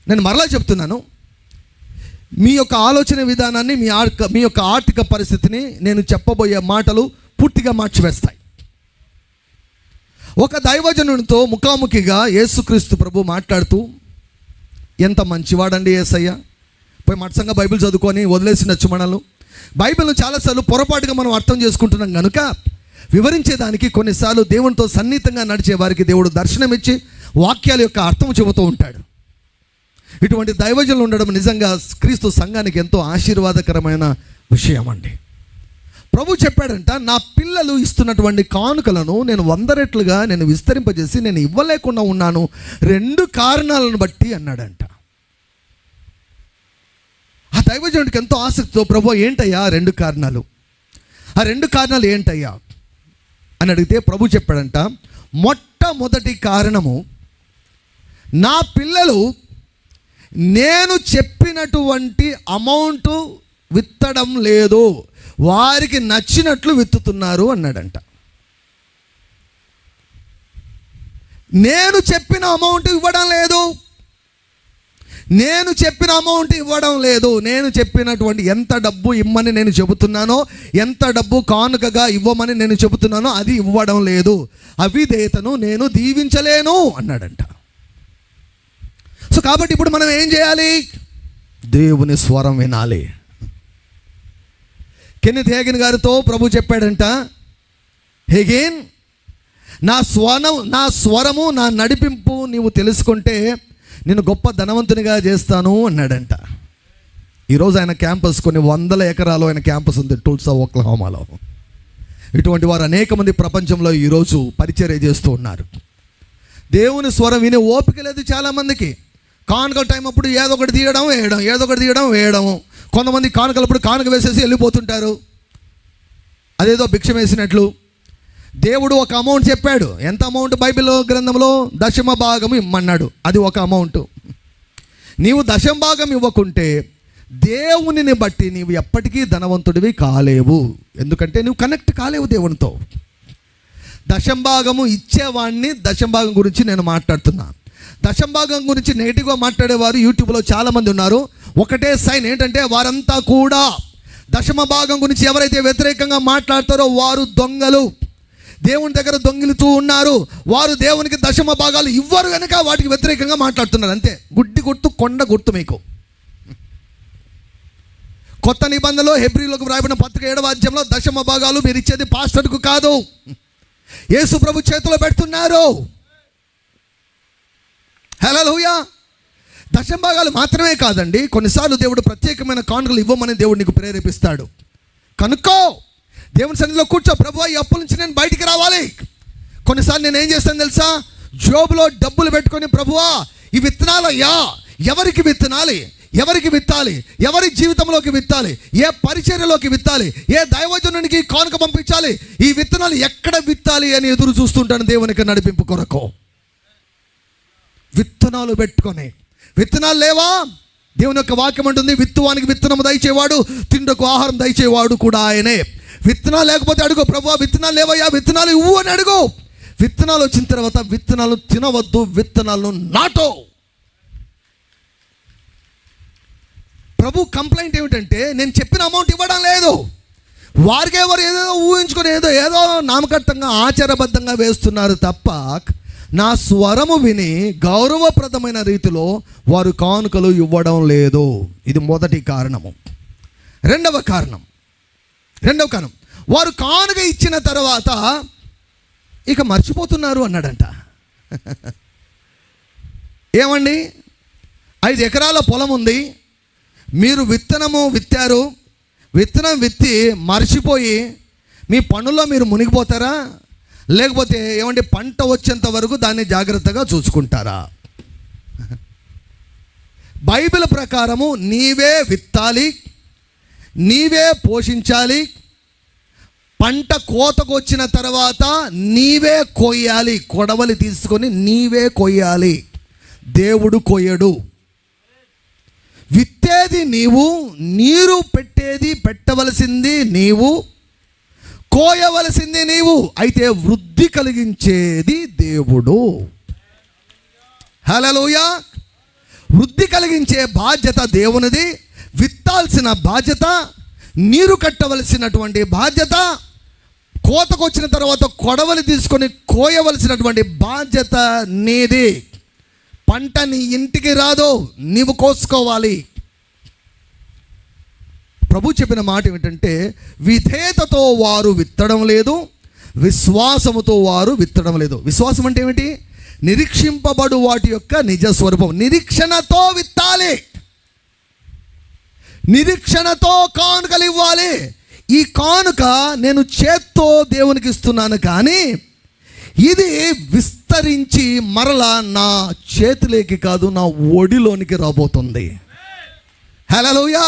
A: నేను మరలా చెప్తున్నాను, మీ యొక్క ఆలోచన విధానాన్ని, మీ యొక్క ఆర్థిక పరిస్థితిని నేను చెప్పబోయే మాటలు పూర్తిగా మార్చివేస్తాయి. ఒక దైవజనునితో ముఖాముఖిగా యేసుక్రీస్తు ప్రభు మాట్లాడుతూ, ఎంత మంచివాడండి యేసయ్య. పోయి మత్సంగా బైబిల్ చదువుకొని వదిలేసినచ్చు మనల్ని. బైబిల్ను చాలాసార్లు పొరపాటుగా మనం అర్థం చేసుకుంటున్నాం కనుక వివరించేదానికి కొన్నిసార్లు దేవునితో సన్నిహితంగా నడిచే వారికి దేవుడు దర్శనమిచ్చి వాక్యాల యొక్క అర్థం చెబుతూ ఉంటాడు. ఇటువంటి దైవజనులు ఉండడం నిజంగా క్రీస్తు సంఘానికి ఎంతో ఆశీర్వాదకరమైన విషయం అండి. ప్రభు చెప్పాడంట, నా పిల్లలు ఇస్తున్నటువంటి కానుకలను నేను 100 రెట్లుగా నేను విస్తరింపజేసి నేను ఇవ్వలేకుండా ఉన్నాను 2 కారణాలను బట్టి అన్నాడంట. ఆ దైవజనుడికి ఎంతో ఆసక్తితో, ప్రభు ఏంటయ్యా 2 కారణాలు, ఆ 2 కారణాలు ఏంటయ్యా అని అడిగితే ప్రభు చెప్పాడంట, మొట్టమొదటి కారణము, నా పిల్లలు నేను చెప్పినటువంటి అమౌంట్ విత్తడం లేదు, వారికి నచ్చినట్లు విత్తుతున్నారు అన్నాడంట. నేను చెప్పిన అమౌంట్ ఇవ్వడం లేదు, నేను చెప్పినటువంటి ఎంత డబ్బు ఇమ్మని నేను చెబుతున్నానో, ఎంత డబ్బు కానుకగా ఇవ్వమని నేను చెబుతున్నానో అది ఇవ్వడం లేదు, అవిధేయతను నేను దీవించలేను అన్నాడంట. సో కాబట్టి ఇప్పుడు మనం ఏం చేయాలి? దేవుని స్వరం వినాలి. కెన్నెత్ హేగిన్ గారితో ప్రభు చెప్పాడంట, హేగిన్, నా స్వరము నా నడిపింపు నీవు తెలుసుకుంటే నేను గొప్ప ధనవంతునిగా చేస్తాను అన్నాడంట. ఈరోజు ఆయన క్యాంపస్ కొన్ని 100 ఎకరాలు ఆయన క్యాంపస్ ఉంది టూల్సా, ఓక్లహోమాలో. ఇటువంటి వారు అనేక మంది ప్రపంచంలో ఈరోజు పరిచర్య చేస్తూ ఉన్నారు. దేవుని స్వరం వినే ఓపిక లేదు చాలామందికి. కానుకల టైం అప్పుడు ఏదో ఒకటి తీయడం వేయడం. కొంతమంది కానుకలప్పుడు కానుక వేసేసి వెళ్ళిపోతుంటారు, అదేదో భిక్షం వేసినట్లు. దేవుడు ఒక అమౌంట్ చెప్పాడు. ఎంత అమౌంట్? బైబిల్ గ్రంథంలో 10వ భాగం ఇమ్మన్నాడు. అది ఒక అమౌంట్. నీవు 10వ భాగం ఇవ్వకుంటే దేవునిని బట్టి నీవు ఎప్పటికీ ధనవంతుడివి కాలేవు. ఎందుకంటే నువ్వు కనెక్ట్ కాలేవు దేవునితో. 10వ భాగము ఇచ్చేవాడిని 10వ భాగం గురించి నేను మాట్లాడుతున్నా. 10వ భాగం గురించి నెగిటివ్గా మాట్లాడేవారు యూట్యూబ్లో చాలామంది ఉన్నారు. ఒకటే సైన్ ఏంటంటే వారంతా కూడా 10వ భాగం గురించి ఎవరైతే వ్యతిరేకంగా మాట్లాడతారో వారు దొంగలు, దేవుని దగ్గర దొంగిలుతూ ఉన్నారు, వారు దేవునికి 10వ భాగాలు ఇవ్వరు కనుక వాటికి వ్యతిరేకంగా మాట్లాడుతున్నారు. అంతే. గుడ్డి గుర్తు, కొండ గుర్తు మీకు. కొత్త నిబంధనలో హెబ్రీలోకి వ్రాయబడిన పత్రిక 7వ అధ్యాయంలో 10వ భాగాలు మీరు ఇచ్చేది పాస్టర్కు కాదు, యేసు ప్రభు చేతిలో పెడుతున్నారు. హల్లెలూయా. 10వ భాగాలు మాత్రమే కాదండి, కొన్నిసార్లు దేవుడు ప్రత్యేకమైన కానుకలు ఇవ్వమని దేవుడు నీకు ప్రేరేపిస్తాడు. కనుక్కో, దేవుని సన్నిధిలో కూర్చో, ప్రభువా ఈ అప్పుల నుంచి నేను బయటికి రావాలి. కొన్నిసార్లు నేను ఏం చేస్తాను తెలుసా? జోబులో డబ్బులు పెట్టుకొని, ప్రభువా ఈ విత్తనాలయ్యా, ఎవరికి విత్తనాలి, ఎవరి జీవితంలోకి విత్తాలి, ఏ పరిచర్యలోకి విత్తాలి, ఏ దైవజనునికి కానుక పంపించాలి, ఈ విత్తనాలు ఎక్కడ విత్తాలి అని ఎదురు చూస్తుంటాను దేవునికి నడిపింపు కొరకు. విత్తనాలు పెట్టుకొని, విత్తనాలు లేవా? దేవుని యొక్క వాక్యం అంటుంది, విత్తువానికి విత్తనము దయచేవాడు, తిండకు ఆహారం దయచేవాడు కూడా ఆయనే. విత్తనాలు లేకపోతే అడుగు, ప్రభువా విత్తనాలు లేవయ్యా, విత్తనాలు ఇవ్వు అని అడుగు. విత్తనాలు వచ్చిన తర్వాత విత్తనాలు తినవద్దు, విత్తనాలను నాటో. ప్రభు కంప్లైంట్ ఏమిటంటే, నేను చెప్పిన అమౌంట్ ఇవ్వడం లేదు. వారికి ఎవరు ఏదో ఊహించుకొని ఏదో నామకట్టంగా ఆచారబద్ధంగా వేస్తున్నారు తప్ప నా స్వరము విని గౌరవప్రదమైన రీతిలో వారు కానుకలు ఇవ్వడం లేదు. ఇది మొదటి కారణము. రెండవ కారణం వారు కానుక ఇచ్చిన తర్వాత ఇక మర్చిపోతున్నారు అన్నాడంట. ఏమండి, 5 ఎకరాల పొలం ఉంది, మీరు విత్తనము విత్తారు, విత్తనం విత్తి మర్చిపోయి మీ పనుల్లో మీరు మునిగిపోతారా? లేకపోతే ఏమంటే పంట వచ్చేంత వరకు దాన్ని జాగ్రత్తగా చూసుకుంటారా? బైబిల్ ప్రకారము నీవే విత్తాలి, నీవే పోషించాలి, పంట కోతకు వచ్చిన తర్వాత నీవే కొయ్యాలి. కొడవలి తీసుకొని నీవే కొయ్యాలి, దేవుడు కొయ్యడు. విత్తేది నీవు, నీరు పెట్టవలసింది నీవు, కోయవలసింది నీవు. అయితే వృద్ధి కలిగించేది దేవుడు. హల్లెలూయా. వృద్ధి కలిగించే బాధ్యత దేవునిది. విత్తాల్సిన బాధ్యత, నీరు కట్టవలసినటువంటి బాధ్యత, కోతకు వచ్చిన తర్వాత కొడవలి తీసుకొని కోయవలసినటువంటి బాధ్యత నీది. పంట నీ ఇంటికి రాదు, నీవు కోసుకోవాలి. ప్రభు చెప్పిన మాట ఏమిటంటే, విధేయతతో వారు విత్తడం లేదు, విశ్వాసముతో వారు విత్తడం లేదు. విశ్వాసం అంటే ఏమిటి? నిరీక్షింపబడు వాటి యొక్క నిజ స్వరూపం. నిరీక్షణతో విత్తాలి, నిరీక్షణతో కానుకలు ఇవ్వాలి. ఈ కానుక నేను చేత్తో దేవునికి ఇస్తున్నాను, కానీ ఇది విస్తరించి మరలా నా చేతిలోకి కాదు, నా ఒడిలోనికి రాబోతుంది. హల్లెలూయా.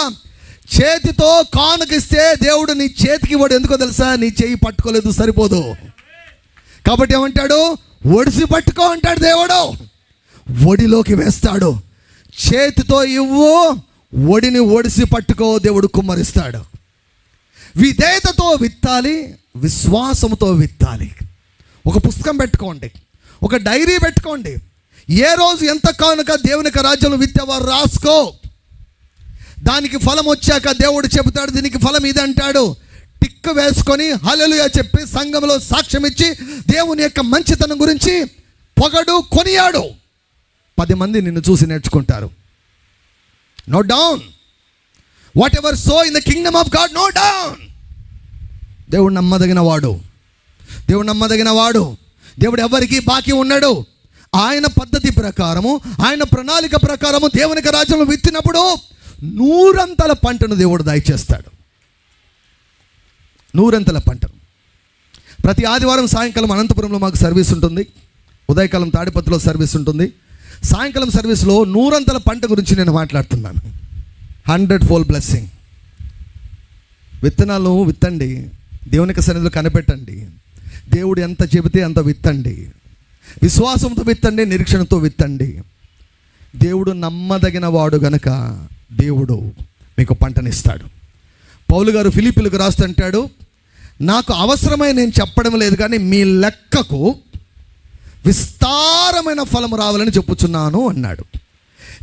A: చేతితో కానుకిస్తే దేవుడు నీ చేతికి ఇవ్వడు. ఎందుకో తెలుసా? నీ చేయి పట్టుకోలేదు, సరిపోదు. కాబట్టి ఏమంటాడు? ఒడిసి పట్టుకో అంటాడు దేవుడు. ఒడిలోకి వేస్తాడు. చేతితో ఇవ్వు, ఒడిని ఒడిసి పట్టుకో, దేవుడు కుమ్మరిస్తాడు. విధేయతతో విత్తాలి, విశ్వాసంతో విత్తాలి. ఒక పుస్తకం పెట్టుకోండి, ఒక డైరీ పెట్టుకోండి. ఏ రోజు ఎంత కానుక దేవునికి రాజ్యంలో విత్తేవారు రాసుకో. దానికి ఫలం వచ్చాక దేవుడు చెబుతాడు, దీనికి ఫలం ఇది అంటాడు. టిక్ వేసుకొని హల్లెలూయా చెప్పి సంఘంలో సాక్ష్యం ఇచ్చి దేవుని యొక్క మంచితనం గురించి పొగడు, కొనియాడు. 10 మంది నిన్ను చూసి నేర్చుకుంటారు. No down. Whatever sow in the kingdom of God, no down. దేవుడు నమ్మదగిన వాడు, దేవుడు నమ్మదగిన వాడు. దేవుడు ఎవరికి బాకీ ఉన్నాడు. ఆయన పద్ధతి ప్రకారము, ఆయన ప్రణాళిక ప్రకారము దేవునికి రాజ్యంలో విత్తినప్పుడు 100 పంటను దేవుడు దయచేస్తాడు. 100 పంటను. ప్రతి ఆదివారం సాయంకాలం అనంతపురంలో మాకు సర్వీస్ ఉంటుంది, ఉదయకాలం తాడిపత్రిలో సర్వీస్ ఉంటుంది. సాయంకాలం సర్వీస్లో 100 పంట గురించి నేను మాట్లాడుతున్నాను. 100-fold blessing. విత్తనాలు విత్తండి, దేవునికి సన్నిధిలో కనిపెట్టండి. దేవుడు ఎంత చెబితే అంత విత్తండి. విశ్వాసంతో విత్తండి, నిరీక్షణతో విత్తండి. దేవుడు నమ్మదగిన వాడు గనక దేవుడు మీకు పంటనిస్తాడు. పౌలు గారు ఫిలిప్పీలకు రాస్తుంటాడు, నాకు అవసరమై నేను చెప్పడం లేదు, కానీ మీ లెక్కకు విస్తారమైన ఫలం రావాలని చెప్పుచున్నాను అన్నాడు.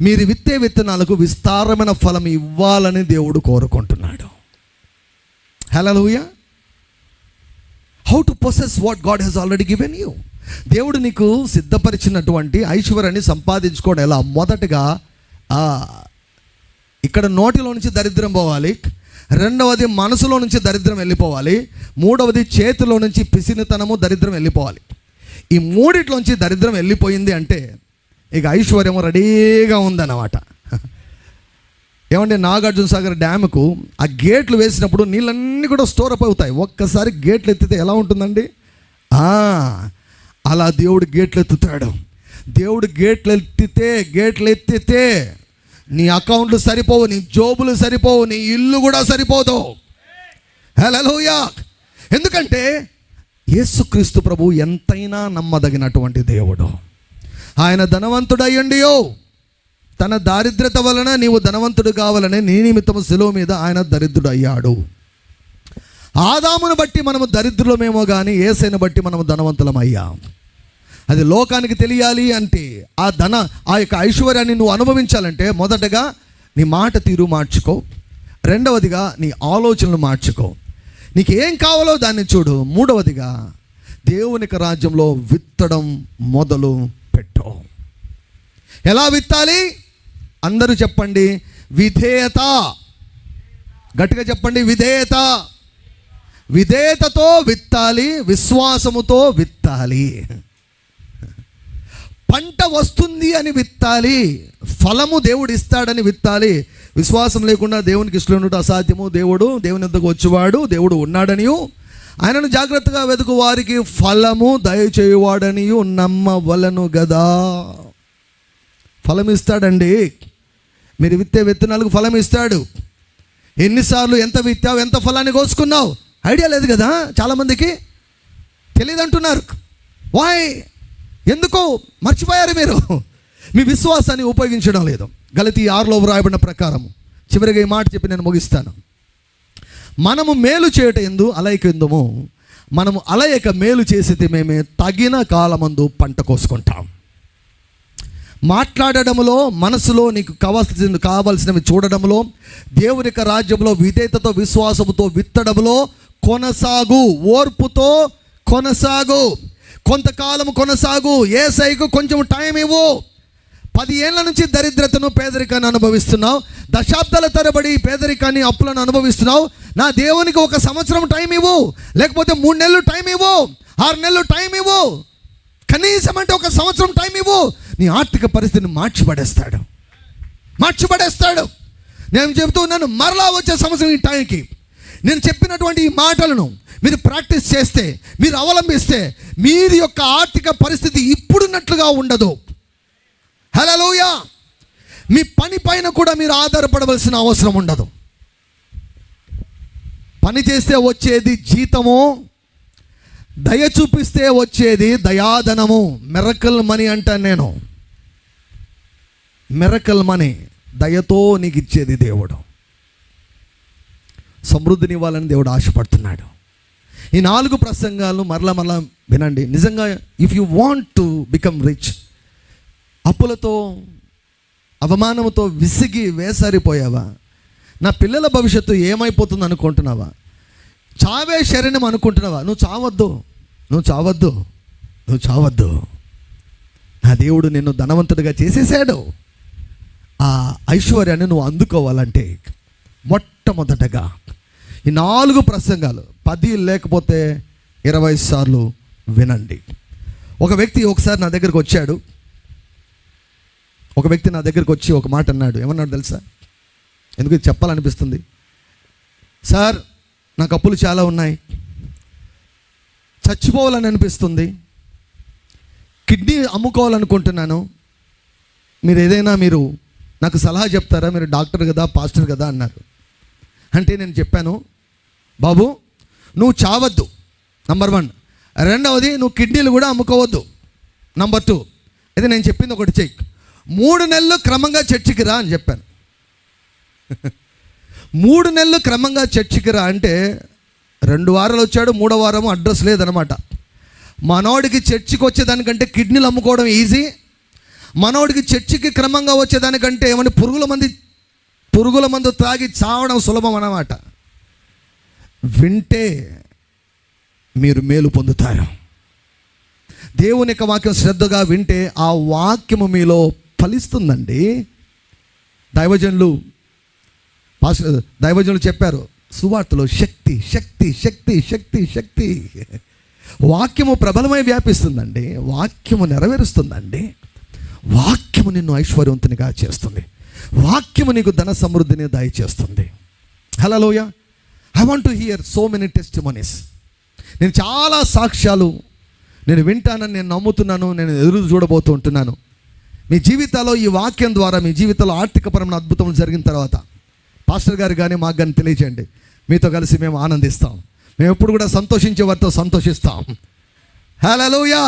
A: మీరు విత్తే విత్తనాలకు విస్తారమైన ఫలం ఇవ్వాలని దేవుడు కోరుకుంటున్నాడు. Hallelujah. How to possess what God has already given you. దేవుడు నీకు సిద్ధపరిచినటువంటి ఐశ్వర్యాన్ని సంపాదించుకోవడం ఎలా? మొదటగా ఇక్కడ నోటిలో నుంచి దరిద్రం పోవాలి, రెండవది మనసులో నుంచి దరిద్రం వెళ్ళిపోవాలి, మూడవది చేతిలో నుంచి పిసినితనము దరిద్రం వెళ్ళిపోవాలి. ఈ మూడిట్లోంచి దరిద్రం వెళ్ళిపోయింది అంటే ఇక ఐశ్వర్యం రెడీగా ఉందన్నమాట. ఏమంటే నాగార్జున సాగర్ డ్యాముకు ఆ గేట్లు వేసినప్పుడు నీళ్ళన్నీ కూడా స్టోర్ అప్ అవుతాయి. ఒక్కసారి గేట్లు ఎత్తితే ఎలా ఉంటుందండి? అలా దేవుడు గేట్లు ఎత్తుతాడు. దేవుడు గేట్లు ఎత్తితే నీ అకౌంట్లు సరిపోవు, నీ జోబులు సరిపోవు, నీ ఇల్లు కూడా సరిపోదు. హల్లెలూయా. ఎందుకంటే యేసుక్రీస్తు ప్రభు ఎంతైనా నమ్మదగినటువంటి దేవుడు. ఆయన ధనవంతుడయ్యుండియో తన దారిద్రత వలన నీవు ధనవంతుడు కావాలని నీ నిమిత్తము శిలువ మీద ఆయన దరిద్రుడు అయ్యాడు. ఆదామును బట్టి మనము దరిద్రులమేమో కానీ యేసయ్యను బట్టి మనము ధనవంతులం అయ్యాం. అది లోకానికి తెలియాలి అంటే ఆ యొక్క ఐశ్వర్యాన్ని నువ్వు అనుభవించాలంటే మొదటగా నీ మాట తీరు మార్చుకో, రెండవదిగా నీ ఆలోచనలు మార్చుకో, నీకు ఏం కావాలో దాన్ని చూడు, మూడవదిగా దేవునికి రాజ్యంలో విత్తడం మొదలు పెట్టు. ఎలా విత్తాలి? అందరూ చెప్పండి, విధేయత. గట్టిగా చెప్పండి, విధేయత. విధేయతతో విత్తాలి, విశ్వాసముతో విత్తాలి. పంట వస్తుంది అని విత్తాలి, ఫలము దేవుడు ఇస్తాడని విత్తాలి. విశ్వాసం లేకుండా దేవునికి ఇష్టం ఉండటం అసాధ్యము. దేవుని వద్దకు వచ్చేవాడు దేవుడు ఉన్నాడనియు, ఆయనను జాగ్రత్తగా వెతుకు వారికి ఫలము దయచేయువాడనియు నమ్మవలను గదా. ఫలం ఇస్తాడండి. మీరు విత్తే విత్తనాలకు ఫలం ఇస్తాడు. ఎన్నిసార్లు ఎంత విత్తావు, ఎంత ఫలాన్ని కోసుకున్నావు ఐడియా లేదు కదా. చాలామందికి తెలియదు అంటున్నారు. వాయ్? ఎందుకో మర్చిపోయారు మీరు. మీ విశ్వాసాన్ని ఉపయోగించడం లేదు. గలతీ 6లో వ్రాయబడిన ప్రకారం చివరిగా ఈ మాట చెప్పి నేను ముగిస్తాను. మనము మేలు చేయట ఎందు అలయకెందుము, మనము అలయక మేలు చేసితే మేమే తగిన కాలమందు పంట కోసుకుంటాం. మాట్లాడడంలో, మనసులో నీకు కావాల్సినవి చూడడంలో, దేవుని యొక్క రాజ్యంలో విధేయతతో విశ్వాసముతో విత్తడంలో కొనసాగు, ఓర్పుతో కొనసాగు, కొంతకాలం కొనసాగు. యేసయ్యకు కొంచెం టైం ఇవ్వు. 10 ఏళ్ల నుంచి దరిద్రతను, పేదరికాన్ని అనుభవిస్తున్నావు. దశాబ్దాల తరబడి పేదరికాన్ని, అప్పులను అనుభవిస్తున్నావు. నా దేవునికి 1 సంవత్సరం టైం ఇవ్వు, లేకపోతే 3 నెలలు టైం ఇవ్వు, 6 నెలలు టైం ఇవ్వు, కనీసం అంటే 1 సంవత్సరం టైం ఇవ్వు. నీ ఆర్థిక పరిస్థితిని మార్చిపడేస్తాడు. నేను చెబుతూ ఉన్నాను, మరలా వచ్చే సంవత్సరం ఈ టైంకి నేను చెప్పినటువంటి ఈ మాటలను మీరు ప్రాక్టీస్ చేస్తే, మీరు అవలంబిస్తే, మీరు యొక్క ఆర్థిక పరిస్థితి ఇప్పుడున్నట్లుగా ఉండదు. హల్లెలూయా. మీ పని పైన కూడా మీరు ఆధారపడవలసిన అవసరం ఉండదు. పని చేస్తే వచ్చేది జీతము, దయ చూపిస్తే వచ్చేది దయాధనము. మిరకల్ మనీ అంటాను నేను. మిరకల్ మనీ, దయతో నీకు ఇచ్చేది దేవుడు. సమృద్ధిని ఇవ్వాలని దేవుడు ఆశపడుతున్నాడు. ఈ 4 ప్రసంగాలను మరలా వినండి. నిజంగా if you want to become rich, అప్పులతో, అవమానంతో విసిగి వేసారిపోయావా? నా పిల్లల భవిష్యత్తు ఏమైపోతుంది అనుకుంటున్నావా? చావే శరణం అనుకుంటున్నావా? నువ్వు చావద్దు. నా దేవుడు నిన్ను ధనవంతుడిగా చేసేసాడు. ఆ ఐశ్వర్యాన్ని నువ్వు అందుకోవాలంటే మొట్టమొదటగా ఈ 4 ప్రసంగాలు 10 లేకపోతే 20 సార్లు వినండి. ఒక వ్యక్తి ఒకసారి నా దగ్గరికి వచ్చాడు. ఒక వ్యక్తి నా దగ్గరికి వచ్చి ఒక మాట అన్నాడు. ఏమన్నాడు తెలుసా? ఎందుకు ఇది చెప్పాలనిపిస్తుంది. సార్, నాకు అప్పులు చాలా ఉన్నాయి, చచ్చిపోవాలని అనిపిస్తుంది, కిడ్నీ అమ్ముకోవాలనుకుంటున్నాను, మీరు నాకు సలహా చెప్తారా? మీరు డాక్టర్ కదా, పాస్టర్ కదా అన్నారు. అంటే నేను చెప్పాను, బాబు నువ్వు చావద్దు, నంబర్ 1. రెండవది, నువ్వు కిడ్నీలు కూడా అమ్ముకోవద్దు, నంబర్ 2. అయితే నేను చెప్పింది ఒకటి చెయ్యి, 3 నెలలు క్రమంగా చర్చికి రా అని చెప్పాను. 3 నెలలు క్రమంగా చర్చికి రా అంటే 2 వారాలు వచ్చాడు, 3వ వారము అడ్రస్ లేదనమాట. మనోడికి చర్చికి వచ్చేదానికంటే కిడ్నీలు అమ్ముకోవడం ఈజీ. మనోడికి చర్చికి క్రమంగా వచ్చేదానికంటే ఏమని పురుగుల మందు త్రాగి చావడం సులభం అన్నమాట. వింటే మీరు మేలు పొందుతారు. దేవుని యొక్క వాక్యం శ్రద్ధగా వింటే ఆ వాక్యము మీలో ఫలిస్తుందండి. దైవజనులు చెప్పారు సువార్తలో, శక్తి శక్తి శక్తి శక్తి శక్తి. వాక్యము ప్రబలమై వ్యాపిస్తుందండి. వాక్యము నెరవేరుస్తుందండి. వాక్యము నిన్ను ఐశ్వర్యవంతునిగా చేస్తుంది. వాక్యము నీకు ధన సమృద్ధిని దయచేస్తుంది. Hallelujah. I want to hear so many testimonies. నేను చాలా సాక్ష్యాలు నేను వింటానని నేను నమ్ముతున్నాను. నేను ఎదురు చూడబోతూ ఉంటున్నాను. మీ జీవితాల్లో ఈ వాక్యం ద్వారా మీ జీవితంలో ఆర్థికపరమైన అద్భుతములు జరిగిన తర్వాత పాస్టర్ గారు కానీ మాకు కానీ తెలియజేయండి. మీతో కలిసి మేము ఆనందిస్తాం. మేము ఎప్పుడు కూడా సంతోషించే వారితో సంతోషిస్తాం. హల్లెలూయా.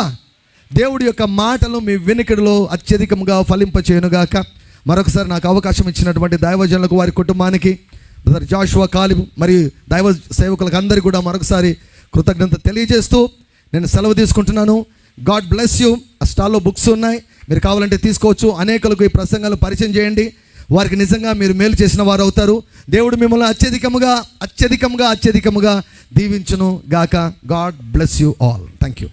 A: దేవుడి యొక్క మాటలు మీ వినికిడిలో అత్యధికంగా ఫలింపచేయునుగాక. మరొకసారి నాకు అవకాశం ఇచ్చినటువంటి దైవజనులకు, వారి కుటుంబానికి బ్రదర్ జాషువా కాలిబ్ మరియు దైవ సేవకులకు అందరికీ కూడా మరొకసారి కృతజ్ఞత తెలియజేస్తూ నేను సెలవు తీసుకుంటున్నాను. God bless you. ఆ స్టాల్లో బుక్స్ ఉన్నాయి, మీరు కావాలంటే తీసుకోవచ్చు. అనేకులకు ఈ ప్రసంగాలు పరిచయం చేయండి. వారికి నిజంగా మీరు మేలు చేసిన వారు అవుతారు. దేవుడు మిమ్మల్ని అత్యధికముగా దీవించును గాక. God bless you all. Thank you.